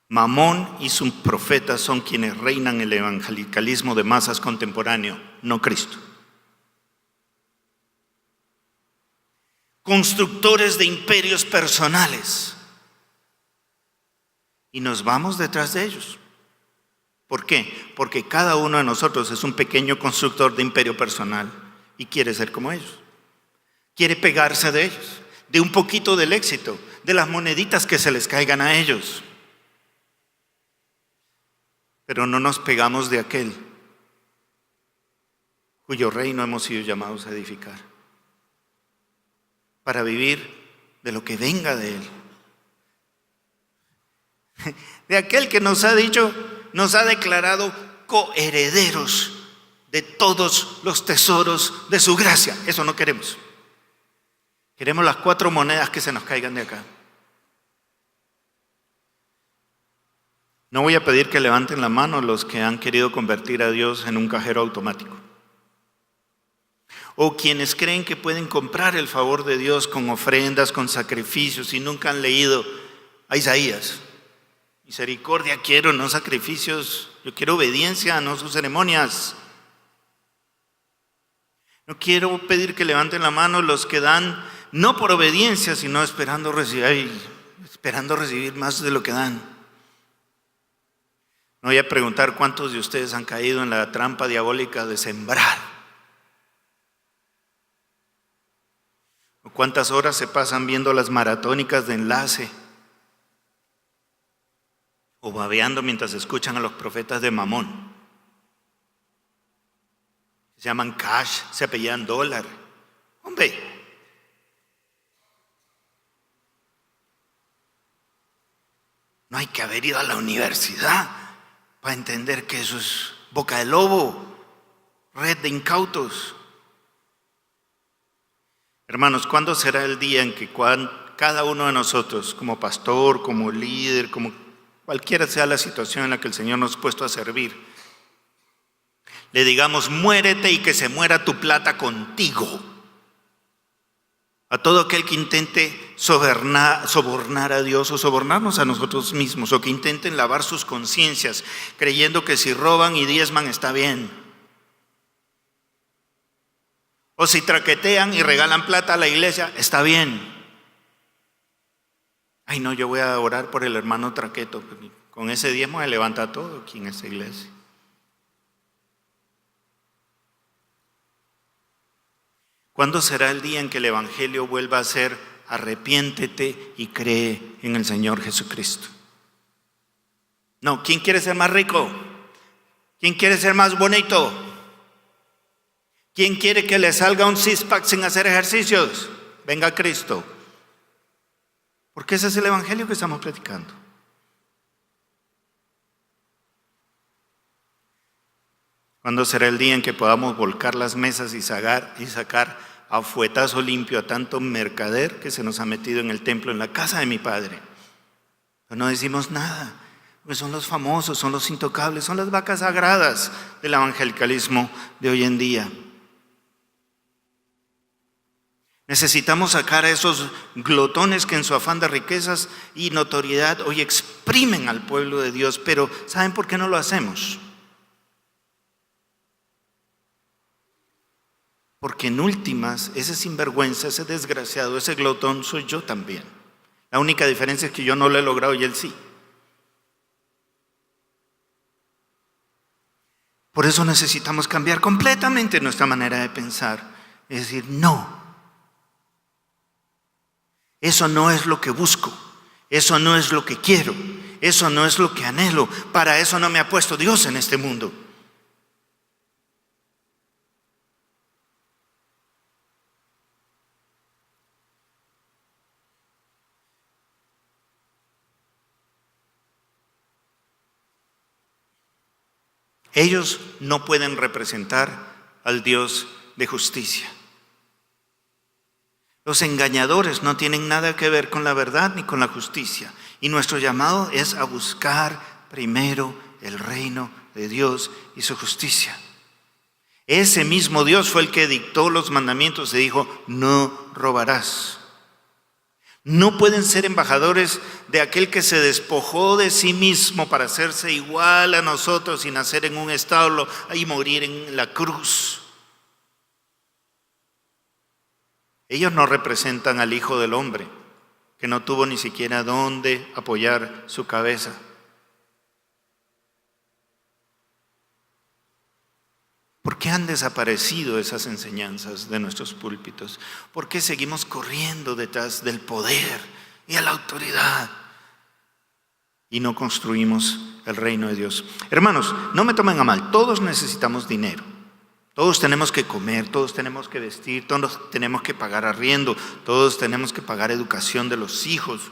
Mamón y sus profetas son quienes reinan el evangelicalismo de masas contemporáneo, no Cristo. Constructores de imperios personales. Y nos vamos detrás de ellos. ¿Por qué? Porque cada uno de nosotros es un pequeño constructor de imperio personal y quiere ser como ellos. Quiere pegarse de ellos, de un poquito del éxito, de las moneditas que se les caigan a ellos. Pero no nos pegamos de aquel cuyo reino hemos sido llamados a edificar, para vivir de lo que venga de él. De aquel que nos ha dicho, nos ha declarado coherederos de todos los tesoros de su gracia. Eso no queremos. Queremos las 4 monedas que se nos caigan de acá. No voy a pedir que levanten la mano los que han querido convertir a Dios en un cajero automático, o quienes creen que pueden comprar el favor de Dios con ofrendas, con sacrificios, y nunca han leído a Isaías. Misericordia quiero, no sacrificios. Yo quiero obediencia, no sus ceremonias. No quiero pedir que levanten la mano los que dan no por obediencia, sino esperando recibir más de lo que dan. No voy a preguntar cuántos de ustedes han caído en la trampa diabólica de sembrar. O cuántas horas se pasan viendo las maratónicas de enlace. O babeando mientras escuchan a los profetas de Mamón. Se llaman Cash, se apellidan Dólar. Hombre. No hay que haber ido a la universidad para entender que eso es boca de lobo, red de incautos. Hermanos, ¿cuándo será el día en que cada uno de nosotros, como pastor, como líder, como cualquiera sea la situación en la que el Señor nos ha puesto a servir, le digamos: muérete y que se muera tu plata contigo? A todo aquel que intente sobornar a Dios o sobornarnos a nosotros mismos, o que intenten lavar sus conciencias creyendo que si roban y diezman está bien, o si traquetean y regalan plata a la iglesia está bien. Ay no, yo voy a orar por el hermano traqueto, con ese diezmo se levanta todo aquí en esta iglesia. ¿Cuándo será el día en que el evangelio vuelva a ser: arrepiéntete y cree en el Señor Jesucristo? No, ¿quién quiere ser más rico? ¿Quién quiere ser más bonito? ¿Quién quiere que le salga un six-pack sin hacer ejercicios? Venga a Cristo. Porque ese es el evangelio que estamos predicando. ¿Cuándo será el día en que podamos volcar las mesas y sacar a fuetazo limpio a tanto mercader que se nos ha metido en el templo, en la casa de mi Padre? Pero no decimos nada, porque son los famosos, son los intocables, son las vacas sagradas del evangelicalismo de hoy en día. Necesitamos sacar a esos glotones que en su afán de riquezas y notoriedad hoy exprimen al pueblo de Dios, pero ¿saben por qué no lo hacemos? Porque en últimas, ese sinvergüenza, ese desgraciado, ese glotón soy yo también. La única diferencia es que yo no lo he logrado y él sí. Por eso necesitamos cambiar completamente nuestra manera de pensar. Es decir, no. Eso no es lo que busco. Eso no es lo que quiero. Eso no es lo que anhelo. Para eso no me ha puesto Dios en este mundo. Ellos no pueden representar al Dios de justicia. Los engañadores no tienen nada que ver con la verdad ni con la justicia. Y nuestro llamado es a buscar primero el reino de Dios y su justicia. Ese mismo Dios fue el que dictó los mandamientos y dijo: no robarás. No pueden ser embajadores de aquel que se despojó de sí mismo para hacerse igual a nosotros y nacer en un establo y morir en la cruz. Ellos no representan al Hijo del Hombre, que no tuvo ni siquiera dónde apoyar su cabeza. ¿Por qué han desaparecido esas enseñanzas de nuestros púlpitos? ¿Por qué seguimos corriendo detrás del poder y de la autoridad y no construimos el reino de Dios? Hermanos, no me tomen a mal, todos necesitamos dinero. Todos tenemos que comer, todos tenemos que vestir, todos tenemos que pagar arriendo, todos tenemos que pagar educación de los hijos.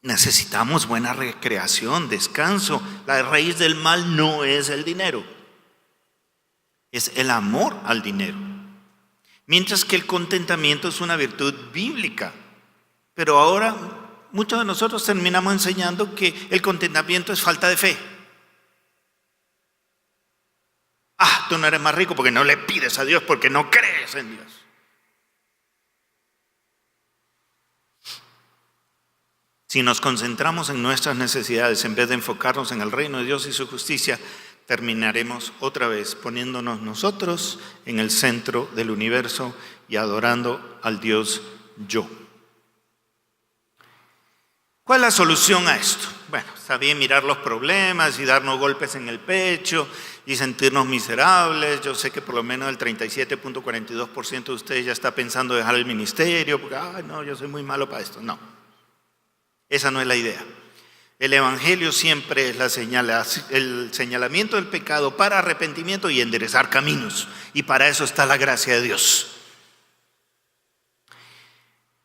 Necesitamos buena recreación, descanso. La raíz del mal no es el dinero. es el amor al dinero. Mientras que el contentamiento es una virtud bíblica. Pero ahora muchos de nosotros terminamos enseñando que el contentamiento es falta de fe. Tú no eres más rico porque no le pides a Dios, porque no crees en Dios. Si nos concentramos en nuestras necesidades en vez de enfocarnos en el reino de Dios y su justicia, terminaremos otra vez poniéndonos nosotros en el centro del universo y adorando al Dios yo. ¿Cuál es la solución a esto? Bueno, está bien mirar los problemas y darnos golpes en el pecho y sentirnos miserables. Yo sé que por lo menos el 37.42% de ustedes ya está pensando dejar el ministerio porque, no, yo soy muy malo para esto. No, esa no es la idea. El evangelio siempre es el señalamiento del pecado para arrepentimiento y enderezar caminos. Y para eso está la gracia de Dios.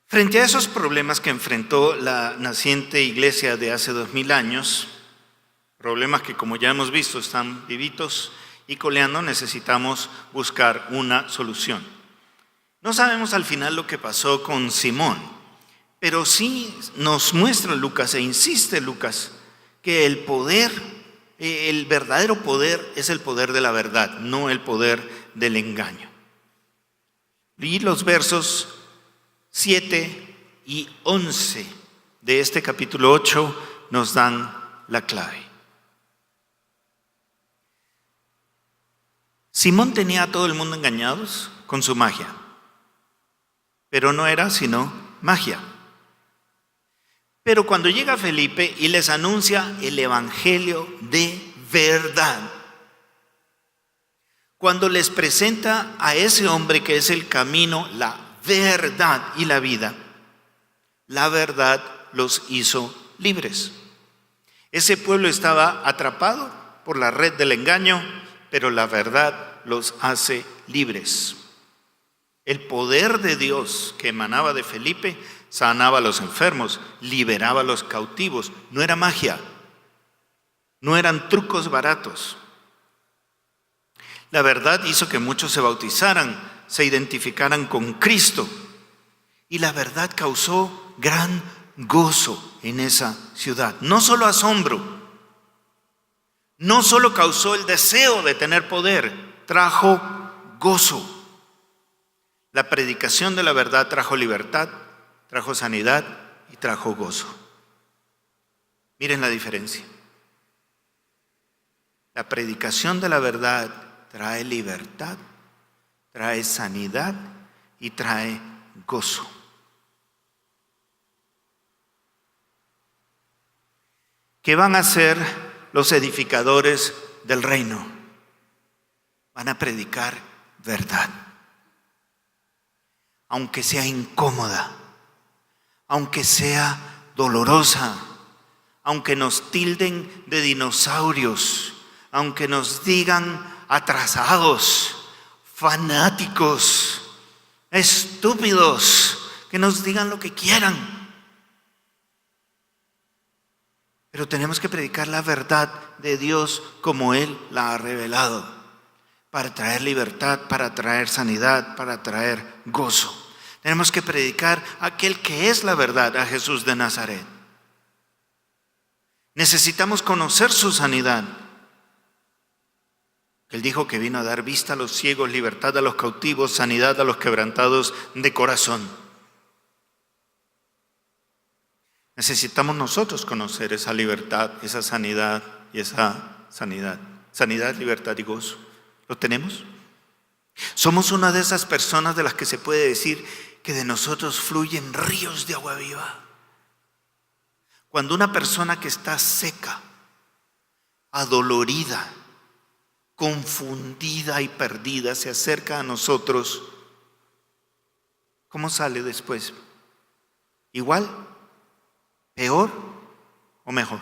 Frente a esos problemas que enfrentó la naciente iglesia de hace 2000 años, problemas que como ya hemos visto están vivitos y coleando, necesitamos buscar una solución. No sabemos al final lo que pasó con Simón, pero sí nos muestra Lucas e insiste Lucas que el poder, el verdadero poder es el poder de la verdad, no el poder del engaño. Y los versos 7 y 11 de este capítulo 8 nos dan la clave. Simón tenía a todo el mundo engañados con su magia, pero no era sino magia. Pero cuando llega Felipe y les anuncia el evangelio de verdad, cuando les presenta a ese hombre que es el camino, la verdad y la vida, la verdad los hizo libres. Ese pueblo estaba atrapado por la red del engaño, pero la verdad los hace libres. El poder de Dios que emanaba de Felipe sanaba a los enfermos, liberaba a los cautivos. No era magia, no eran trucos baratos. La verdad hizo que muchos se bautizaran, se identificaran con Cristo, y la verdad causó gran gozo en esa ciudad. No solo asombro, no solo causó el deseo de tener poder, trajo gozo. La predicación de la verdad trajo libertad, trajo sanidad y trajo gozo. Miren la diferencia. La predicación de la verdad trae libertad, trae sanidad y trae gozo. ¿Qué van a hacer los edificadores del reino? Van a predicar verdad. Aunque sea incómoda, aunque sea dolorosa, aunque nos tilden de dinosaurios, aunque nos digan atrasados, fanáticos, estúpidos, que nos digan lo que quieran. Pero tenemos que predicar la verdad de Dios como Él la ha revelado, para traer libertad, para traer sanidad, para traer gozo. Tenemos que predicar aquel que es la verdad, a Jesús de Nazaret. Necesitamos conocer su sanidad. Él dijo que vino a dar vista a los ciegos, libertad a los cautivos, sanidad a los quebrantados de corazón. Necesitamos nosotros conocer esa libertad, esa sanidad y esa sanidad. Sanidad, libertad y gozo. ¿Lo tenemos? Somos una de esas personas de las que se puede decir que de nosotros fluyen ríos de agua viva. Cuando una persona que está seca, adolorida, confundida y perdida se acerca a nosotros, ¿cómo sale después? ¿Igual? ¿Peor o mejor?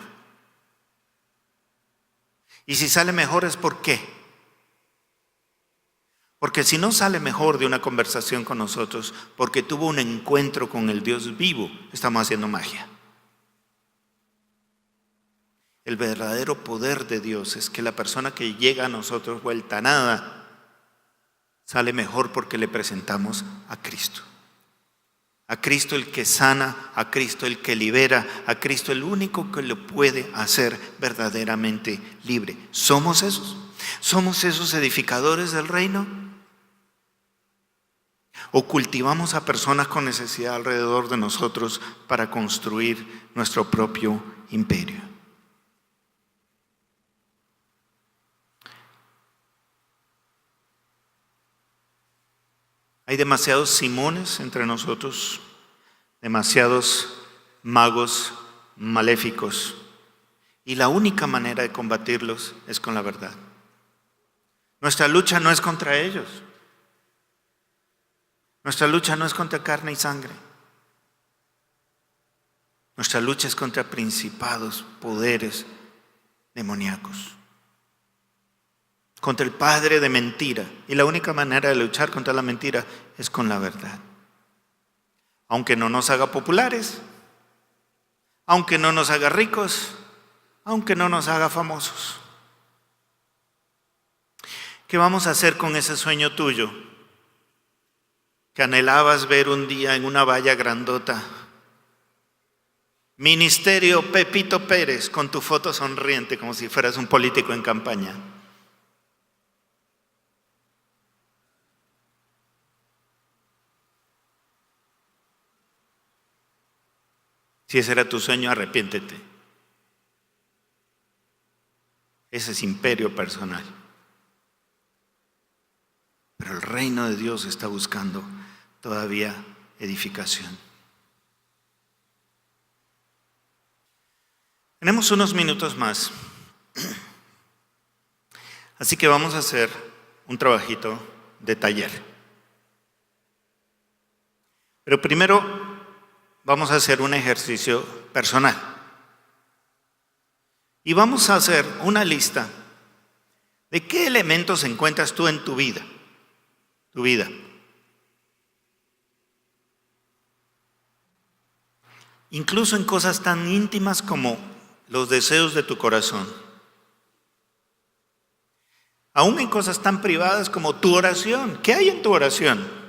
Y si sale mejor, ¿es por qué? Porque si no sale mejor de una conversación con nosotros, porque tuvo un encuentro con el Dios vivo, estamos haciendo magia. El verdadero poder de Dios es que la persona que llega a nosotros vuelta a nada, sale mejor porque le presentamos a Cristo. A Cristo el que sana, a Cristo el que libera, a Cristo el único que lo puede hacer verdaderamente libre. ¿Somos esos? ¿Somos esos edificadores del reino? ¿O cultivamos a personas con necesidad alrededor de nosotros para construir nuestro propio imperio? Hay demasiados Simones entre nosotros, demasiados magos maléficos, y la única manera de combatirlos es con la verdad. Nuestra lucha no es contra ellos. Nuestra lucha no es contra carne y sangre. Nuestra lucha es contra principados, poderes demoníacos, contra el padre de mentira. Y la única manera de luchar contra la mentira es con la verdad. Aunque no nos haga populares, aunque no nos haga ricos, aunque no nos haga famosos. ¿Qué vamos a hacer con ese sueño tuyo que anhelabas ver un día en una valla grandota? Ministerio Pepito Pérez, con tu foto sonriente como si fueras un político en campaña. Si ese era tu sueño, arrepiéntete. Ese es imperio personal. Pero el reino de Dios está buscando todavía edificación. Tenemos unos minutos más. Así que vamos a hacer un trabajito de taller. Pero primero vamos a hacer un ejercicio personal. Y vamos a hacer una lista de qué elementos encuentras tú en tu vida. Tu vida. Incluso en cosas tan íntimas como los deseos de tu corazón. Aún en cosas tan privadas como tu oración. ¿Qué hay en tu oración?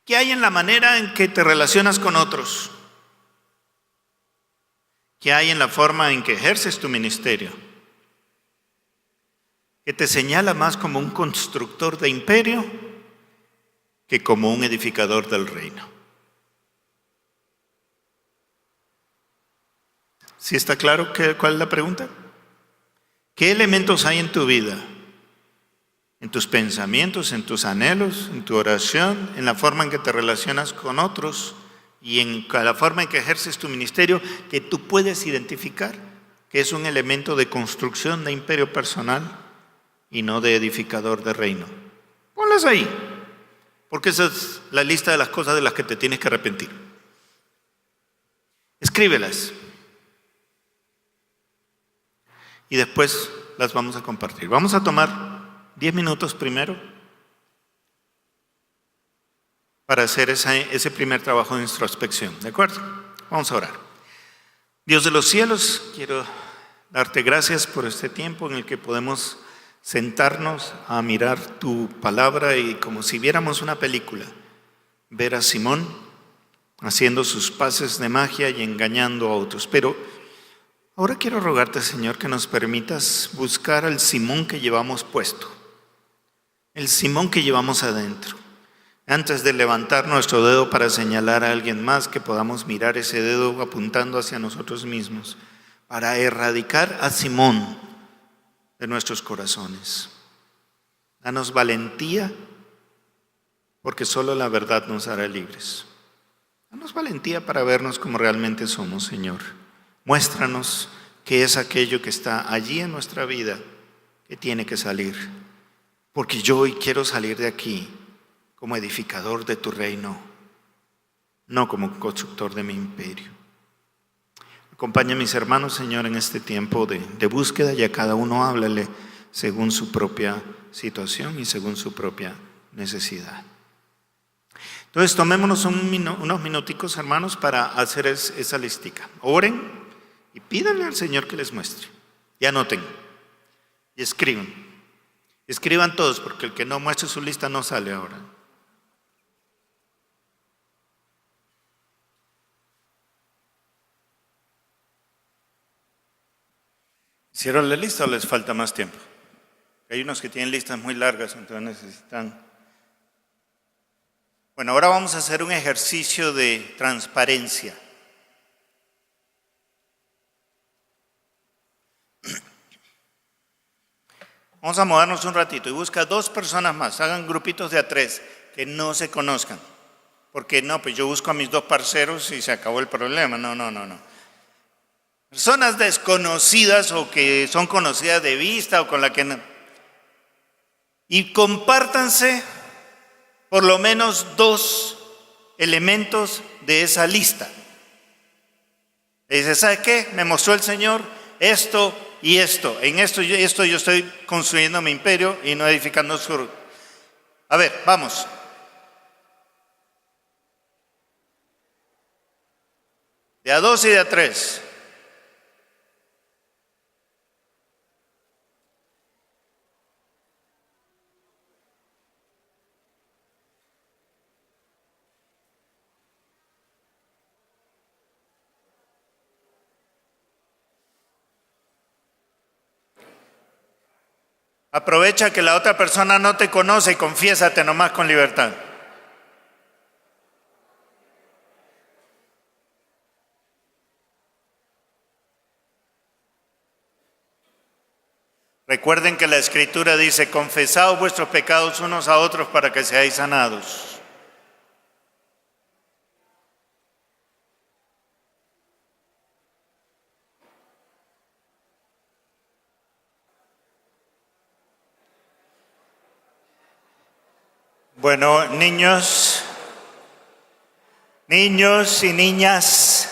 ¿Qué hay en la manera en que te relacionas con otros? ¿Qué hay en la forma en que ejerces tu ministerio? Que te señala más como un constructor de imperio que como un edificador del reino. ¿Sí está claro cuál es la pregunta? ¿Qué elementos hay en tu vida? En tus pensamientos, en tus anhelos, en tu oración, en la forma en que te relacionas con otros y en la forma en que ejerces tu ministerio, que tú puedes identificar que es un elemento de construcción de imperio personal y no de edificador de reino. Ponlas ahí, porque esa es la lista de las cosas de las que te tienes que arrepentir. Escríbelas. Y después las vamos a compartir. Vamos a tomar 10 minutos primero para hacer ese primer trabajo de introspección. ¿De acuerdo? Vamos a orar. Dios de los cielos, quiero darte gracias por este tiempo en el que podemos sentarnos a mirar tu palabra y como si viéramos una película, ver a Simón haciendo sus pases de magia y engañando a otros. Pero ahora quiero rogarte, Señor, que nos permitas buscar al Simón que llevamos puesto, el Simón que llevamos adentro. Antes de levantar nuestro dedo para señalar a alguien más, que podamos mirar ese dedo apuntando hacia nosotros mismos, para erradicar a Simón de nuestros corazones. Danos valentía, porque solo la verdad nos hará libres. Danos valentía para vernos como realmente somos, Señor. Muéstranos qué es aquello que está allí en nuestra vida que tiene que salir. Porque yo hoy quiero salir de aquí como edificador de tu reino, no como constructor de mi imperio. Acompaña a mis hermanos, Señor, en este tiempo de búsqueda, y a cada uno háblale según su propia situación y según su propia necesidad. Entonces tomémonos unos minuticos, hermanos, para hacer esa listica. Oren y pídanle al Señor que les muestre. Y anoten y escriban. Escriban todos, porque el que no muestre su lista no sale ahora. ¿Hicieron la lista o les falta más tiempo? Hay unos que tienen listas muy largas, entonces necesitan... Bueno, ahora vamos a hacer un ejercicio de transparencia. Vamos a movernos un ratito y busca 2 personas más, hagan grupitos de a 3 que no se conozcan. Porque no, pues yo busco a mis 2 parceros y se acabó el problema. No. Personas desconocidas o que son conocidas de vista o con la que no. Y compártanse por lo menos 2 elementos de esa lista. Y dice, ¿sabe qué? Me mostró el Señor esto y esto. En esto yo estoy construyendo mi imperio y no edificando su... A ver, vamos. De a 2 y de a 3. Aprovecha que la otra persona no te conoce y confiésate nomás con libertad. Recuerden que la Escritura dice, confesaos vuestros pecados unos a otros para que seáis sanados. Bueno, niños y niñas,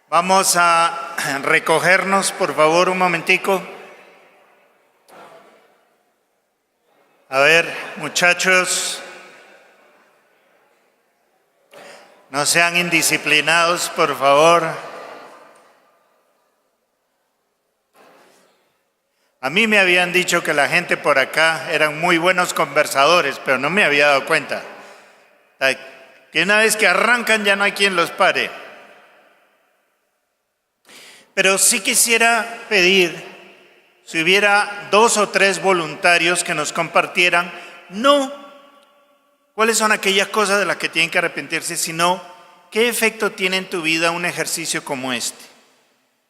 vamos a recogernos, por favor, un momentico. A ver, muchachos, no sean indisciplinados, por favor. A mí me habían dicho que la gente por acá eran muy buenos conversadores, pero no me había dado cuenta. Que una vez que arrancan ya no hay quien los pare. Pero sí quisiera pedir, si hubiera 2 o 3 voluntarios que nos compartieran, no cuáles son aquellas cosas de las que tienen que arrepentirse, sino qué efecto tiene en tu vida un ejercicio como este,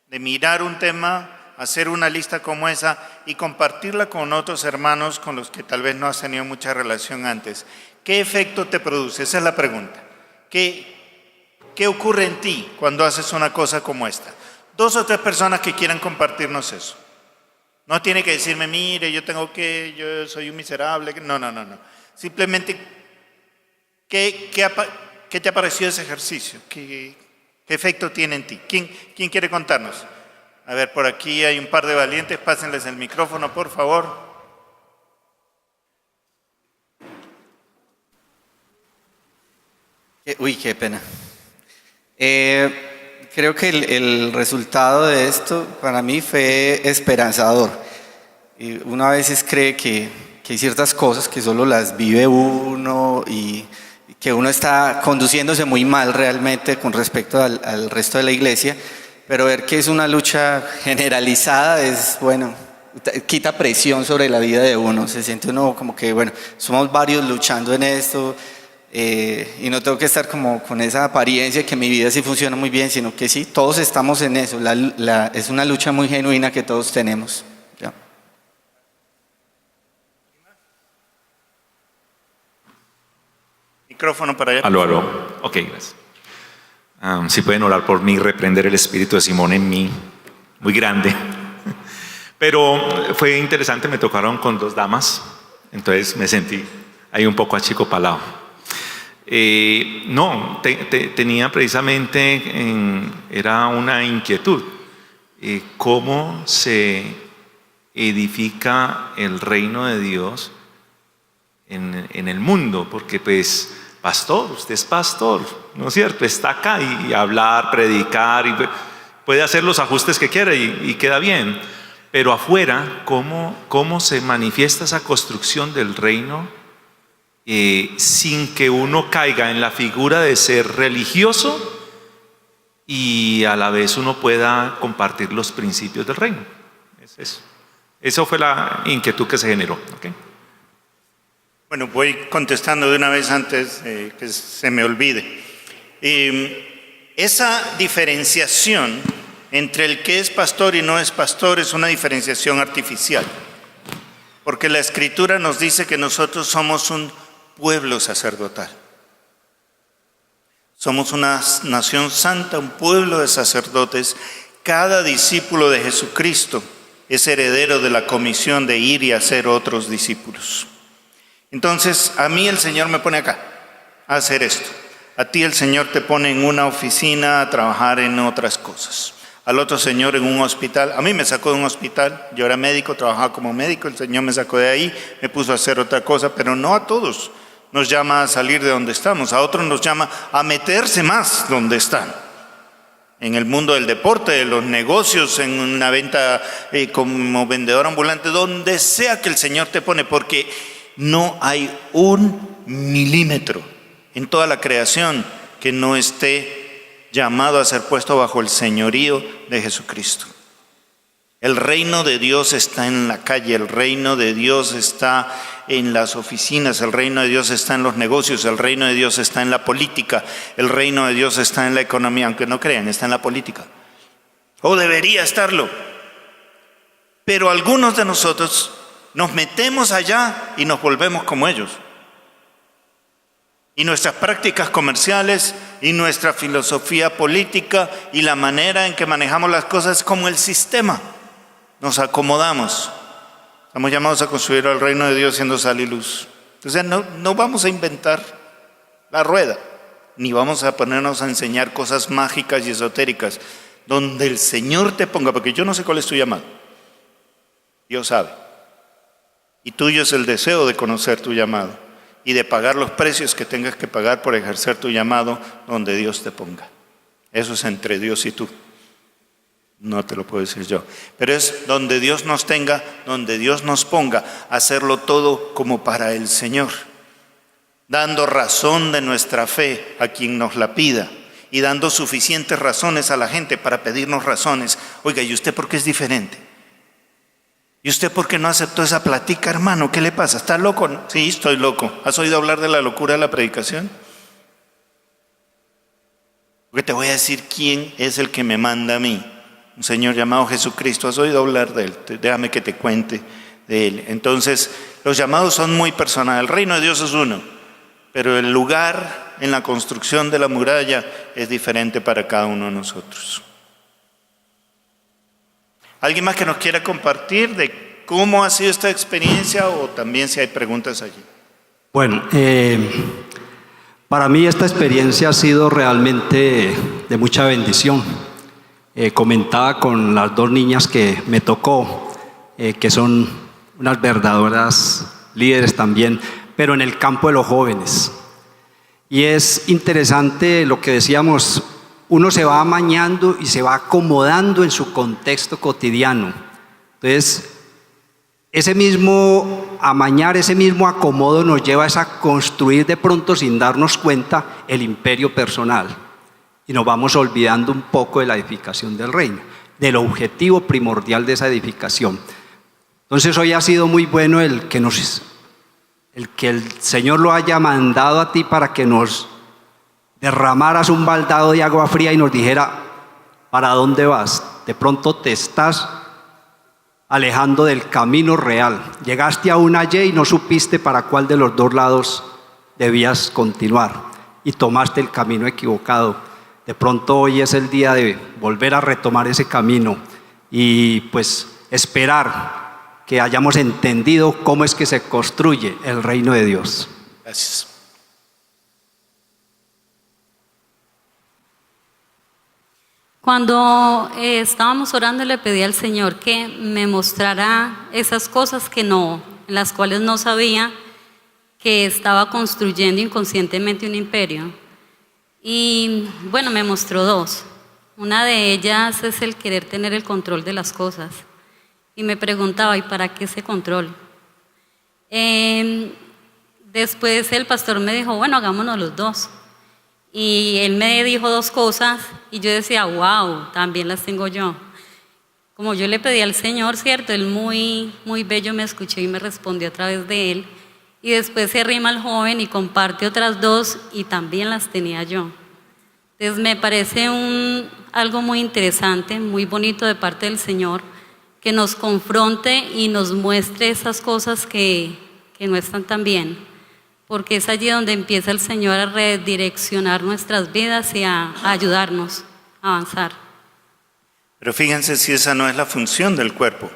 de mirar un tema, hacer una lista como esa y compartirla con otros hermanos con los que tal vez no has tenido mucha relación antes. ¿Qué efecto te produce? Esa es la pregunta. ¿Qué ocurre en ti cuando haces una cosa como esta? 2 o 3 personas que quieran compartirnos eso. No tiene que decirme, mire, yo soy un miserable. No. Simplemente, ¿qué te ha parecido ese ejercicio? ¿Qué efecto tiene en ti? ¿Quién quiere contarnos? A ver, por aquí hay un par de valientes, pásenles el micrófono, por favor. Uy, qué pena. Creo que el resultado de esto para mí fue esperanzador. Uno a veces cree que hay ciertas cosas que solo las vive uno y que uno está conduciéndose muy mal realmente con respecto al resto de la iglesia. Pero ver que es una lucha generalizada es, bueno, quita presión sobre la vida de uno. Se siente uno como que, bueno, somos varios luchando en esto y no tengo que estar como con esa apariencia que mi vida sí funciona muy bien, sino que sí, todos estamos en eso. Es una lucha muy genuina que todos tenemos. ¿Ya? Micrófono para allá. Aló. Ok, gracias. Si pueden orar por mí, reprender el espíritu de Simón en mí, muy grande. Pero fue interesante, me tocaron con 2 damas, entonces me sentí ahí un poco achicopalado. Tenía precisamente, era una inquietud, cómo se edifica el reino de Dios en el mundo, porque pues, pastor, usted es pastor, ¿no es cierto? Está acá y hablar, predicar, y puede hacer los ajustes que quiera y queda bien. Pero afuera, ¿cómo se manifiesta esa construcción del reino sin que uno caiga en la figura de ser religioso y a la vez uno pueda compartir los principios del reino? Es eso. Esa fue la inquietud que se generó. ¿Okay? Bueno, voy contestando de una vez antes que se me olvide. Esa diferenciación entre el que es pastor y no es pastor es una diferenciación artificial, porque la Escritura nos dice que nosotros somos un pueblo sacerdotal. Somos una nación santa, un pueblo de sacerdotes. Cada discípulo de Jesucristo es heredero de la comisión de ir y hacer otros discípulos. Entonces, a mí el Señor me pone acá a hacer esto. A ti el Señor te pone en una oficina a trabajar en otras cosas. Al otro Señor en un hospital. A mí me sacó de un hospital. Yo era médico, trabajaba como médico. El Señor me sacó de ahí, me puso a hacer otra cosa, pero no a todos nos llama a salir de donde estamos. A otros nos llama a meterse más donde están. En el mundo del deporte, de los negocios, en una venta como vendedor ambulante, donde sea que el Señor te pone, porque no hay un milímetro en toda la creación que no esté llamado a ser puesto bajo el señorío de Jesucristo. El reino de Dios está en la calle, el reino de Dios está en las oficinas, el reino de Dios está en los negocios, el reino de Dios está en la política, el reino de Dios está en la economía, aunque no crean, está en la política. O debería estarlo. Pero algunos de nosotros nos metemos allá y nos volvemos como ellos. Y nuestras prácticas comerciales y nuestra filosofía política y la manera en que manejamos las cosas es como el sistema. Nos acomodamos. Estamos llamados a construir el reino de Dios siendo sal y luz. Entonces no vamos a inventar la rueda, ni vamos a ponernos a enseñar cosas mágicas y esotéricas. Donde el Señor te ponga, porque yo no sé cuál es tu llamado. Dios sabe. Y tuyo es el deseo de conocer tu llamado y de pagar los precios que tengas que pagar por ejercer tu llamado donde Dios te ponga. Eso es entre Dios y tú. No te lo puedo decir yo. Pero es donde Dios nos tenga, donde Dios nos ponga, hacerlo todo como para el Señor, dando razón de nuestra fe a quien nos la pida y dando suficientes razones a la gente para pedirnos razones. Oiga, ¿y usted por qué es diferente? ¿Y usted por qué no aceptó esa plática, hermano? ¿Qué le pasa? ¿Está loco? Sí, estoy loco. ¿Has oído hablar de la locura de la predicación? Porque te voy a decir quién es el que me manda a mí. Un Señor llamado Jesucristo. ¿Has oído hablar de Él? Déjame que te cuente de Él. Entonces, los llamados son muy personales. El reino de Dios es uno, pero el lugar en la construcción de la muralla es diferente para cada uno de nosotros. ¿Alguien más que nos quiera compartir de cómo ha sido esta experiencia o también si hay preguntas allí? Bueno, para mí esta experiencia ha sido realmente de mucha bendición. Comentaba con las dos niñas que me tocó, que son unas verdaderas líderes también, pero en el campo de los jóvenes. Y es interesante lo que decíamos, uno se va amañando y se va acomodando en su contexto cotidiano. Entonces, ese mismo amañar, ese mismo acomodo nos lleva a construir de pronto sin darnos cuenta el imperio personal. Y nos vamos olvidando un poco de la edificación del reino, del objetivo primordial de esa edificación. Entonces hoy ha sido muy bueno el que el Señor lo haya mandado a ti para que nos derramaras un baldado de agua fría y nos dijera, ¿para dónde vas? De pronto te estás alejando del camino real. Llegaste a una Y y no supiste para cuál de los dos lados debías continuar y tomaste el camino equivocado. De pronto hoy es el día de volver a retomar ese camino y pues esperar que hayamos entendido cómo es que se construye el reino de Dios. Gracias. Cuando estábamos orando le pedí al Señor que me mostrara esas cosas en las cuales no sabía que estaba construyendo inconscientemente un imperio. Y bueno, me mostró dos. Una de ellas es el querer tener el control de las cosas. y me preguntaba, ¿y para qué ese control? Después el pastor me dijo, bueno, hagámonos los dos. Y él me dijo dos cosas y yo decía, wow, también las tengo yo. Como yo le pedí al Señor, ¿cierto? Él muy, muy bello me escuchó y me respondió a través de él. Y después se arrima el joven y comparte otras dos y también las tenía yo. Entonces me parece algo muy interesante, muy bonito de parte del Señor, que nos confronte y nos muestre esas cosas que no están tan bien, porque es allí donde empieza el Señor a redireccionar nuestras vidas y a ayudarnos a avanzar. Pero fíjense si esa no es la función del cuerpo,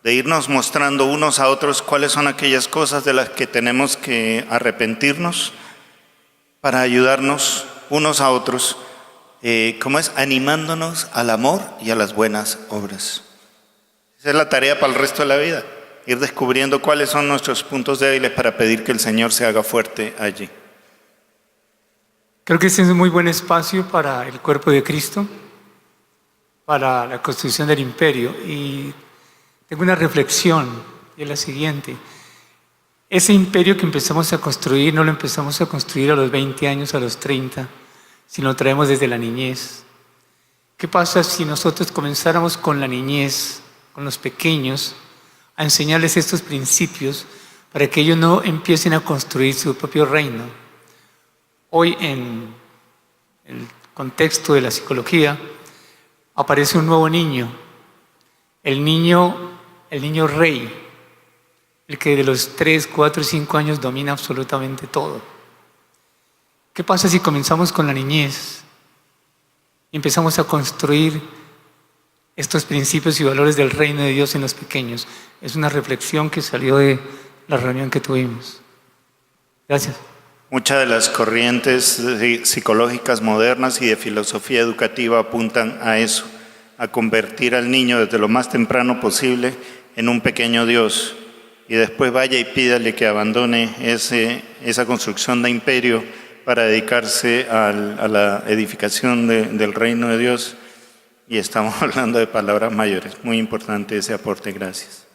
de irnos mostrando unos a otros cuáles son aquellas cosas de las que tenemos que arrepentirnos para ayudarnos unos a otros, ¿cómo es? Animándonos al amor y a las buenas obras. Esa es la tarea para el resto de la vida, ir descubriendo cuáles son nuestros puntos débiles para pedir que el Señor se haga fuerte allí. Creo que este es un muy buen espacio para el cuerpo de Cristo, para la construcción del imperio. Y tengo una reflexión, y es la siguiente. Ese imperio que empezamos a construir, no lo empezamos a construir a los 20 años, a los 30, sino lo traemos desde la niñez. ¿Qué pasa si nosotros comenzáramos con la niñez, con los pequeños, a enseñarles estos principios para que ellos no empiecen a construir su propio reino? Hoy, en el contexto de la psicología, aparece un nuevo niño, el niño rey, el que de los 3, 4, 5 años domina absolutamente todo. ¿Qué pasa si comenzamos con la niñez y empezamos a construir estos principios y valores del reino de Dios en los pequeños? Es una reflexión que salió de la reunión que tuvimos. Gracias. Muchas de las corrientes psicológicas modernas y de filosofía educativa apuntan a eso, a convertir al niño desde lo más temprano posible en un pequeño Dios, y después vaya y pídale que abandone esa construcción de imperio para dedicarse a la edificación del reino de Dios. Y estamos hablando de palabras mayores. Muy importante ese aporte, gracias.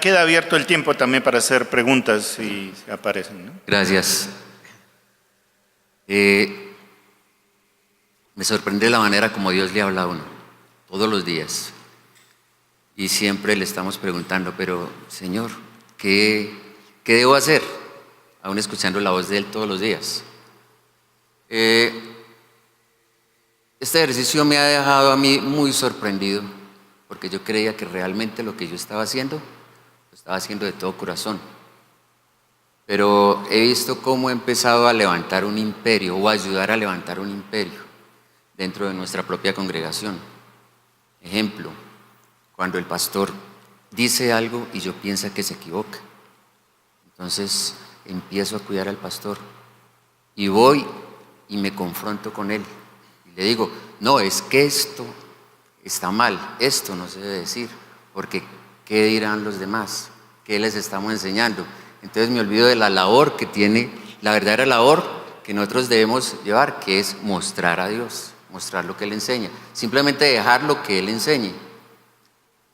Queda abierto el tiempo también para hacer preguntas si aparecen, ¿no? Gracias. Me sorprende la manera como Dios le habla a uno, todos los días. Y siempre le estamos preguntando, pero Señor, ¿qué debo hacer? Aún escuchando la voz de Él todos los días. Este ejercicio me ha dejado a mí muy sorprendido, porque yo creía que realmente lo que yo estaba haciendo, lo estaba haciendo de todo corazón. Pero he visto cómo he empezado a levantar un imperio, o a ayudar a levantar un imperio dentro de nuestra propia congregación. Ejemplo, cuando el pastor dice algo y yo pienso que se equivoca, entonces empiezo a cuidar al pastor y voy y me confronto con él y le digo, no, es que esto está mal, esto no se debe decir, porque ¿qué dirán los demás? ¿Qué les estamos enseñando? Entonces me olvido de la labor que tiene, la verdadera labor que nosotros debemos llevar, que es mostrar a Dios, mostrar lo que Él enseña, simplemente dejar lo que Él enseñe.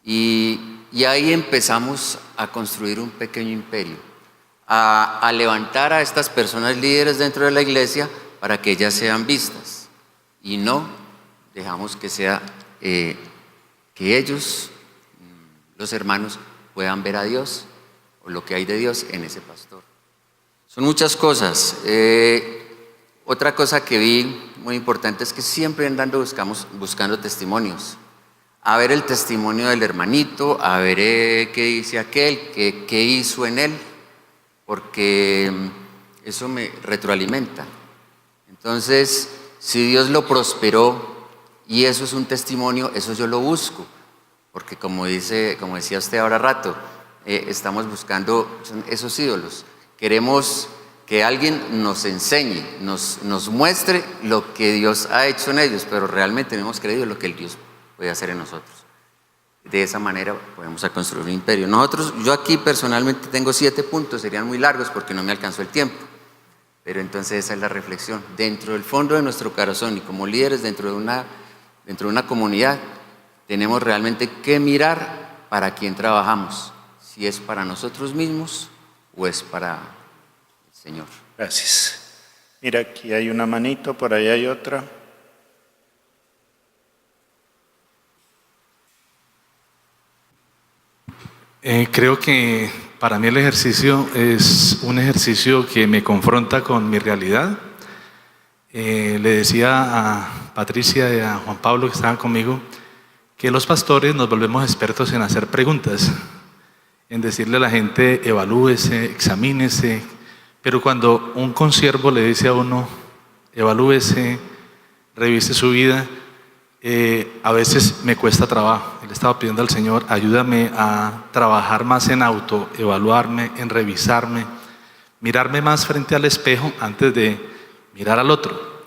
Y ahí empezamos a construir un pequeño imperio, a levantar a estas personas líderes dentro de la iglesia para que ellas sean vistas, y no dejamos que sea que ellos, los hermanos, puedan ver a Dios o lo que hay de Dios en ese pastor. Son muchas cosas. Otra cosa que vi muy importante es que siempre andando buscando testimonios, a ver el testimonio del hermanito, a ver qué dice aquel, qué hizo en él, porque eso me retroalimenta. Entonces, si Dios lo prosperó y eso es un testimonio, eso yo lo busco, porque como decía usted ahora rato, estamos buscando esos ídolos. Queremos que alguien nos enseñe, nos muestre lo que Dios ha hecho en ellos, pero realmente no hemos creído lo que el Dios puede hacer en nosotros. De esa manera podemos construir un imperio. Yo aquí personalmente tengo 7 puntos, serían muy largos porque no me alcanzó el tiempo, Pero entonces esa es la reflexión. Dentro del fondo de nuestro corazón y como líderes dentro de una comunidad, tenemos realmente que mirar para quién trabajamos, si es para nosotros mismos o es para el Señor. Gracias. Mira, aquí hay una manito, por ahí hay otra. Creo que para mí el ejercicio es un ejercicio que me confronta con mi realidad. Le decía a Patricia y a Juan Pablo que estaban conmigo que los pastores nos volvemos expertos en hacer preguntas, en decirle a la gente evalúese, examínese, pero cuando un consiervo le dice a uno evalúese, revise su vida, a veces me cuesta trabajo. Le estaba pidiendo al Señor, ayúdame a trabajar más en autoevaluarme, en revisarme, mirarme más frente al espejo antes de mirar al otro.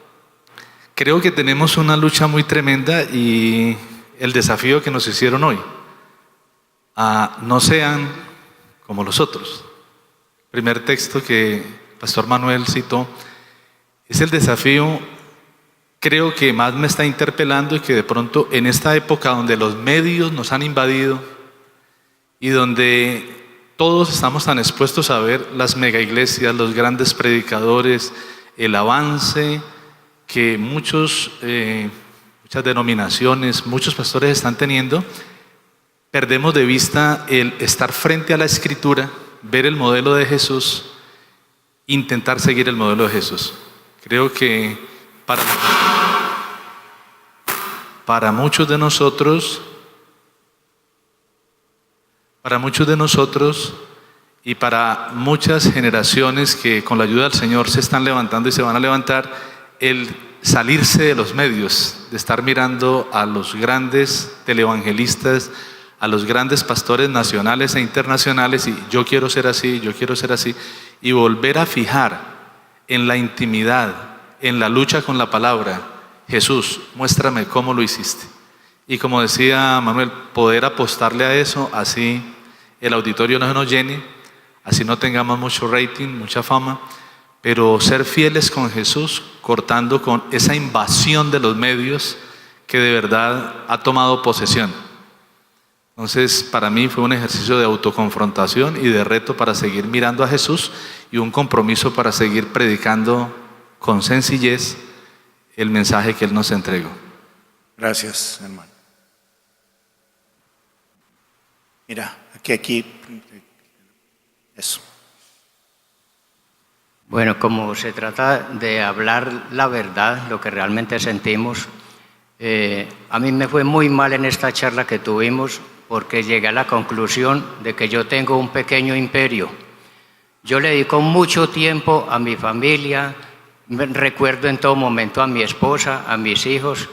Creo que tenemos una lucha muy tremenda y el desafío que nos hicieron hoy, no sean como los otros. El primer texto que Pastor Manuel citó es el desafío, creo que más me está interpelando y que de pronto en esta época donde los medios nos han invadido y donde todos estamos tan expuestos a ver las mega iglesias, los grandes predicadores, el avance que muchas denominaciones, muchos pastores están teniendo, perdemos de vista el estar frente a la Escritura, ver el modelo de Jesús, intentar seguir el modelo de Jesús. Creo que para muchos de nosotros y para muchas generaciones que con la ayuda del Señor se están levantando y se van a levantar, el salirse de los medios, de estar mirando a los grandes televangelistas, a los grandes pastores nacionales e internacionales y yo quiero ser así, y volver a fijar en la intimidad, en la lucha con la palabra, Jesús, muéstrame cómo lo hiciste. Y como decía Manuel, poder apostarle a eso, así el auditorio no se nos llene, así no tengamos mucho rating, mucha fama, pero ser fieles con Jesús, cortando con esa invasión de los medios que de verdad ha tomado posesión. Entonces, para mí fue un ejercicio de autoconfrontación y de reto para seguir mirando a Jesús y un compromiso para seguir predicando con sencillez el mensaje que Él nos entregó. Gracias, hermano. Mira, aquí, eso. Bueno, como se trata de hablar la verdad, lo que realmente sentimos, a mí me fue muy mal en esta charla que tuvimos porque llegué a la conclusión de que yo tengo un pequeño imperio. Yo le dedico mucho tiempo a mi familia, recuerdo en todo momento a mi esposa, a mis hijos.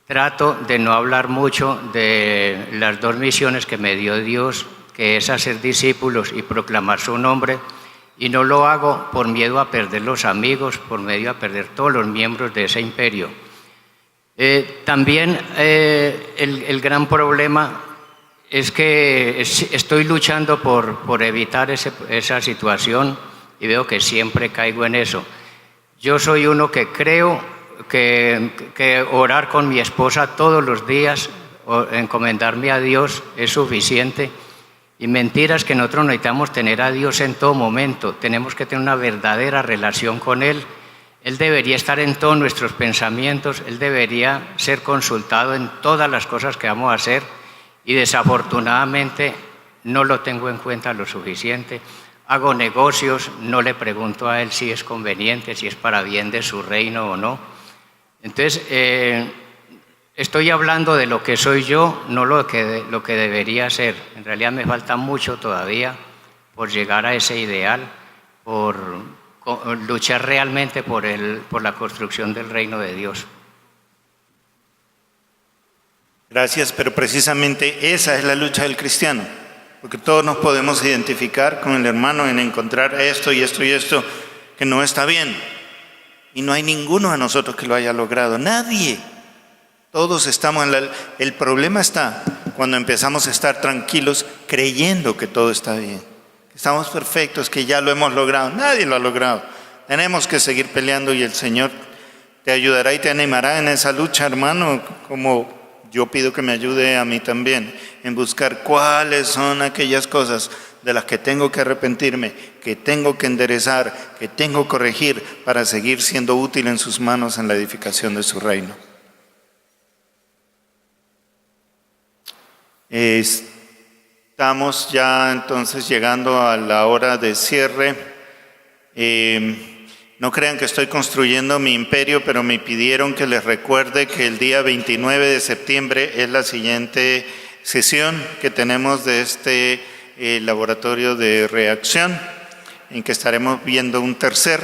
Trato de no hablar mucho de las dos misiones que me dio Dios, que es hacer discípulos y proclamar su nombre, y no lo hago por miedo a perder los amigos, por miedo a perder todos los miembros de ese imperio. También el gran problema es que estoy luchando por evitar esa situación y veo que siempre caigo en eso. Yo soy uno que creo que orar con mi esposa todos los días, o encomendarme a Dios es suficiente. Y mentiras que nosotros necesitamos tener a Dios en todo momento. Tenemos que tener una verdadera relación con Él. Él debería estar en todos nuestros pensamientos. Él debería ser consultado en todas las cosas que vamos a hacer. Y desafortunadamente no lo tengo en cuenta lo suficiente. Hago negocios, no le pregunto a Él si es conveniente, si es para bien de su reino o no. Entonces, estoy hablando de lo que soy yo, no lo que debería ser. En realidad me falta mucho todavía por llegar a ese ideal, por luchar realmente por la construcción del reino de Dios. Gracias, pero precisamente esa es la lucha del cristiano, porque todos nos podemos identificar con el hermano en encontrar esto y esto y esto que no está bien. Y no hay ninguno de nosotros que lo haya logrado, nadie. Todos estamos el problema está cuando empezamos a estar tranquilos creyendo que todo está bien, que estamos perfectos, que ya lo hemos logrado. Nadie lo ha logrado. Tenemos que seguir peleando y el Señor te ayudará y te animará en esa lucha, hermano, como yo pido que me ayude a mí también, en buscar cuáles son aquellas cosas de las que tengo que arrepentirme, que tengo que enderezar, que tengo que corregir para seguir siendo útil en sus manos en la edificación de su reino. Estamos ya entonces llegando a la hora de cierre. No crean que estoy construyendo mi imperio, pero me pidieron que les recuerde que el día 29 de septiembre es la siguiente sesión que tenemos de este laboratorio de reacción, en que estaremos viendo un tercer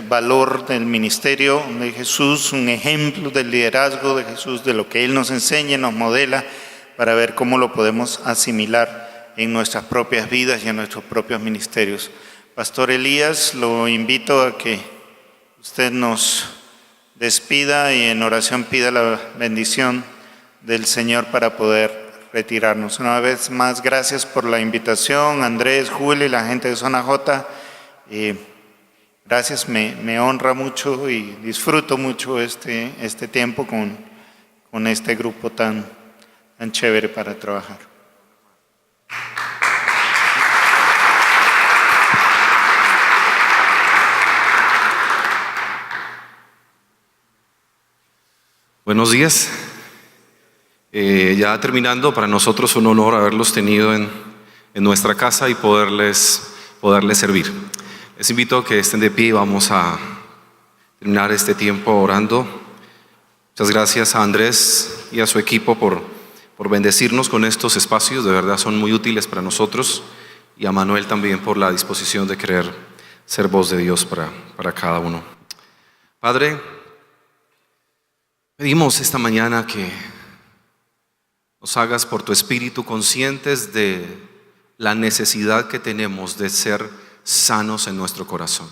valor del ministerio de Jesús, un ejemplo del liderazgo de Jesús, de lo que Él nos enseña y nos modela, para ver cómo lo podemos asimilar en nuestras propias vidas y en nuestros propios ministerios. Pastor Elías, lo invito a que usted nos despida y en oración pida la bendición del Señor para poder retirarnos. Una vez más, gracias por la invitación, Andrés, Julio y la gente de Zona J. Gracias, me honra mucho y disfruto mucho este tiempo con este grupo tan chévere para trabajar. Buenos días. Ya terminando, para nosotros un honor haberlos tenido en nuestra casa y poderles servir. Les invito a que estén de pie y vamos a terminar este tiempo orando. Muchas gracias a Andrés y a su equipo por bendecirnos con estos espacios, de verdad son muy útiles para nosotros, y a Manuel también por la disposición de querer ser voz de Dios para cada uno. Padre, pedimos esta mañana que nos hagas por tu Espíritu conscientes de la necesidad que tenemos de ser sanos en nuestro corazón.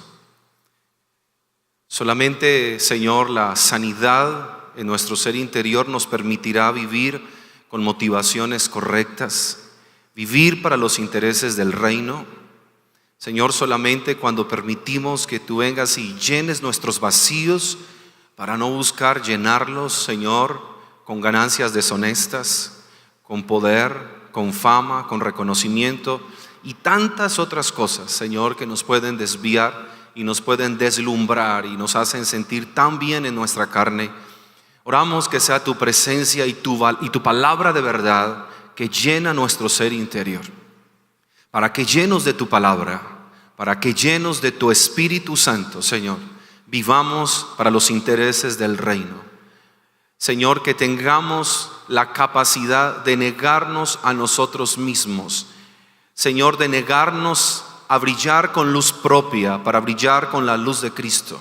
Solamente, Señor, la sanidad en nuestro ser interior nos permitirá vivir con motivaciones correctas, vivir para los intereses del reino. Señor, solamente cuando permitimos que tú vengas y llenes nuestros vacíos, para no buscar llenarlos, Señor, con ganancias deshonestas, con poder, con fama, con reconocimiento y tantas otras cosas, Señor, que nos pueden desviar y nos pueden deslumbrar y nos hacen sentir tan bien en nuestra carne. Oramos que sea tu presencia y tu palabra de verdad que llena nuestro ser interior, para que llenos de tu palabra, para que llenos de tu Espíritu Santo, Señor, vivamos para los intereses del reino. Señor, que tengamos la capacidad de negarnos a nosotros mismos. Señor, de negarnos a brillar con luz propia para brillar con la luz de Cristo.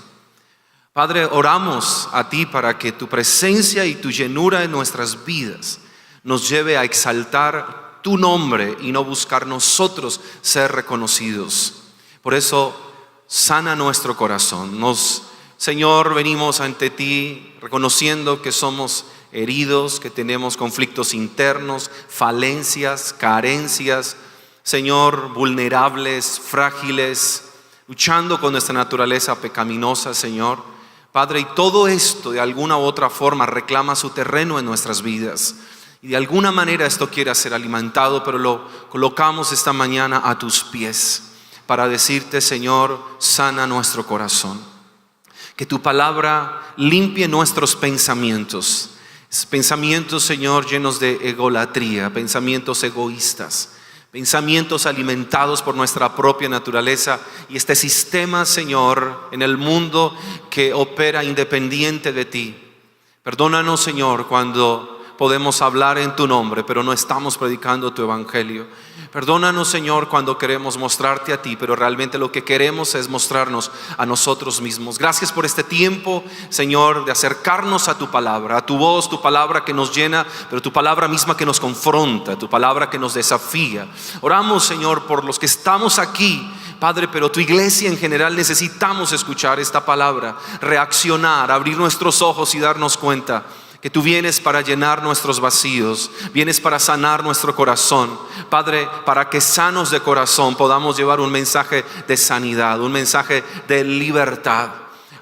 Padre, oramos a ti para que tu presencia y tu llenura en nuestras vidas nos lleve a exaltar tu nombre y no buscar nosotros ser reconocidos. Por eso, sana nuestro corazón. Señor, venimos ante ti reconociendo que somos heridos, que tenemos conflictos internos, falencias, carencias, Señor, vulnerables, frágiles, luchando con nuestra naturaleza pecaminosa, Señor. Padre, y todo esto de alguna u otra forma reclama su terreno en nuestras vidas. Y de alguna manera esto quiere ser alimentado, pero lo colocamos esta mañana a tus pies para decirte, Señor, sana nuestro corazón. Que tu palabra limpie nuestros pensamientos. Pensamientos, Señor, llenos de egolatría, pensamientos egoístas, pensamientos alimentados por nuestra propia naturaleza y este sistema, Señor, en el mundo que opera independiente de ti. Perdónanos, Señor, cuando podemos hablar en tu nombre, pero no estamos predicando tu evangelio. Perdónanos, Señor, cuando queremos mostrarte a ti, pero realmente lo que queremos es mostrarnos a nosotros mismos. Gracias por este tiempo, Señor, de acercarnos a tu palabra, a tu voz, tu palabra que nos llena, pero tu palabra misma que nos confronta, tu palabra que nos desafía. Oramos, Señor, por los que estamos aquí, Padre, pero tu iglesia en general necesitamos escuchar esta palabra, reaccionar, abrir nuestros ojos y darnos cuenta que tú vienes para llenar nuestros vacíos, vienes para sanar nuestro corazón. Padre, para que sanos de corazón podamos llevar un mensaje de sanidad, un mensaje de libertad.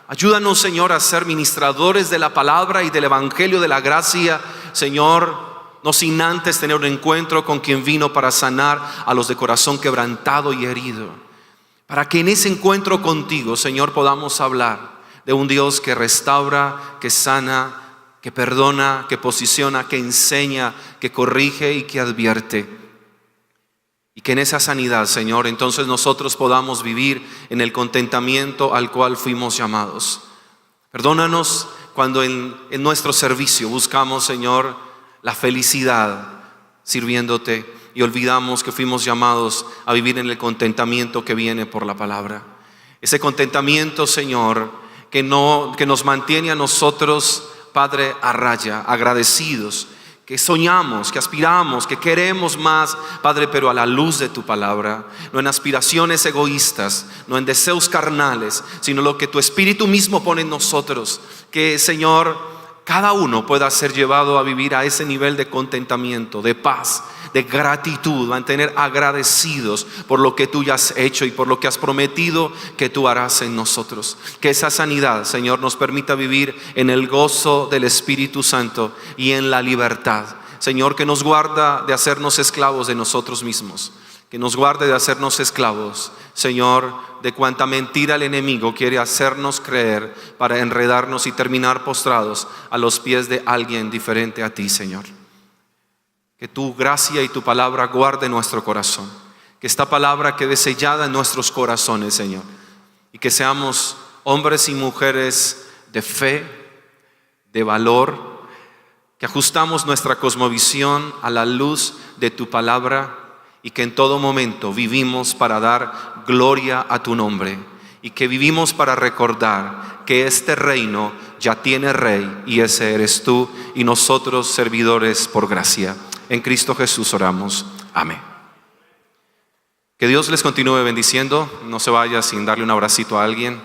Ayúdanos, Señor, a ser ministradores de la palabra y del evangelio de la gracia, Señor, no sin antes tener un encuentro con quien vino para sanar a los de corazón quebrantado y herido. Para que en ese encuentro contigo, Señor, podamos hablar de un Dios que restaura, que sana, que perdona, que posiciona, que enseña, que corrige y que advierte. Y que en esa sanidad, Señor, entonces nosotros podamos vivir en el contentamiento al cual fuimos llamados. Perdónanos cuando en nuestro servicio buscamos, Señor, la felicidad sirviéndote y olvidamos que fuimos llamados a vivir en el contentamiento que viene por la palabra. Ese contentamiento, Señor, que nos mantiene a nosotros, Padre, a raya, agradecidos, que soñamos, que aspiramos, que queremos más, Padre, pero a la luz de tu palabra, no en aspiraciones egoístas, no en deseos carnales, sino lo que tu Espíritu mismo pone en nosotros, que, Señor, cada uno pueda ser llevado a vivir a ese nivel de contentamiento, de paz, de gratitud, mantener agradecidos por lo que tú ya has hecho y por lo que has prometido que tú harás en nosotros. Que esa sanidad, Señor, nos permita vivir en el gozo del Espíritu Santo y en la libertad. Señor, que nos guarda de hacernos esclavos de nosotros mismos, que nos guarde de hacernos esclavos, Señor, de cuanta mentira el enemigo quiere hacernos creer para enredarnos y terminar postrados a los pies de alguien diferente a ti, Señor. Que tu gracia y tu palabra guarde nuestro corazón, que esta palabra quede sellada en nuestros corazones, Señor, y que seamos hombres y mujeres de fe, de valor, que ajustamos nuestra cosmovisión a la luz de tu palabra y que en todo momento vivimos para dar gloria a tu nombre y que vivimos para recordar que este reino ya tiene rey y ese eres tú y nosotros servidores por gracia. En Cristo Jesús oramos. Amén. Que Dios les continúe bendiciendo. No se vaya sin darle un abracito a alguien.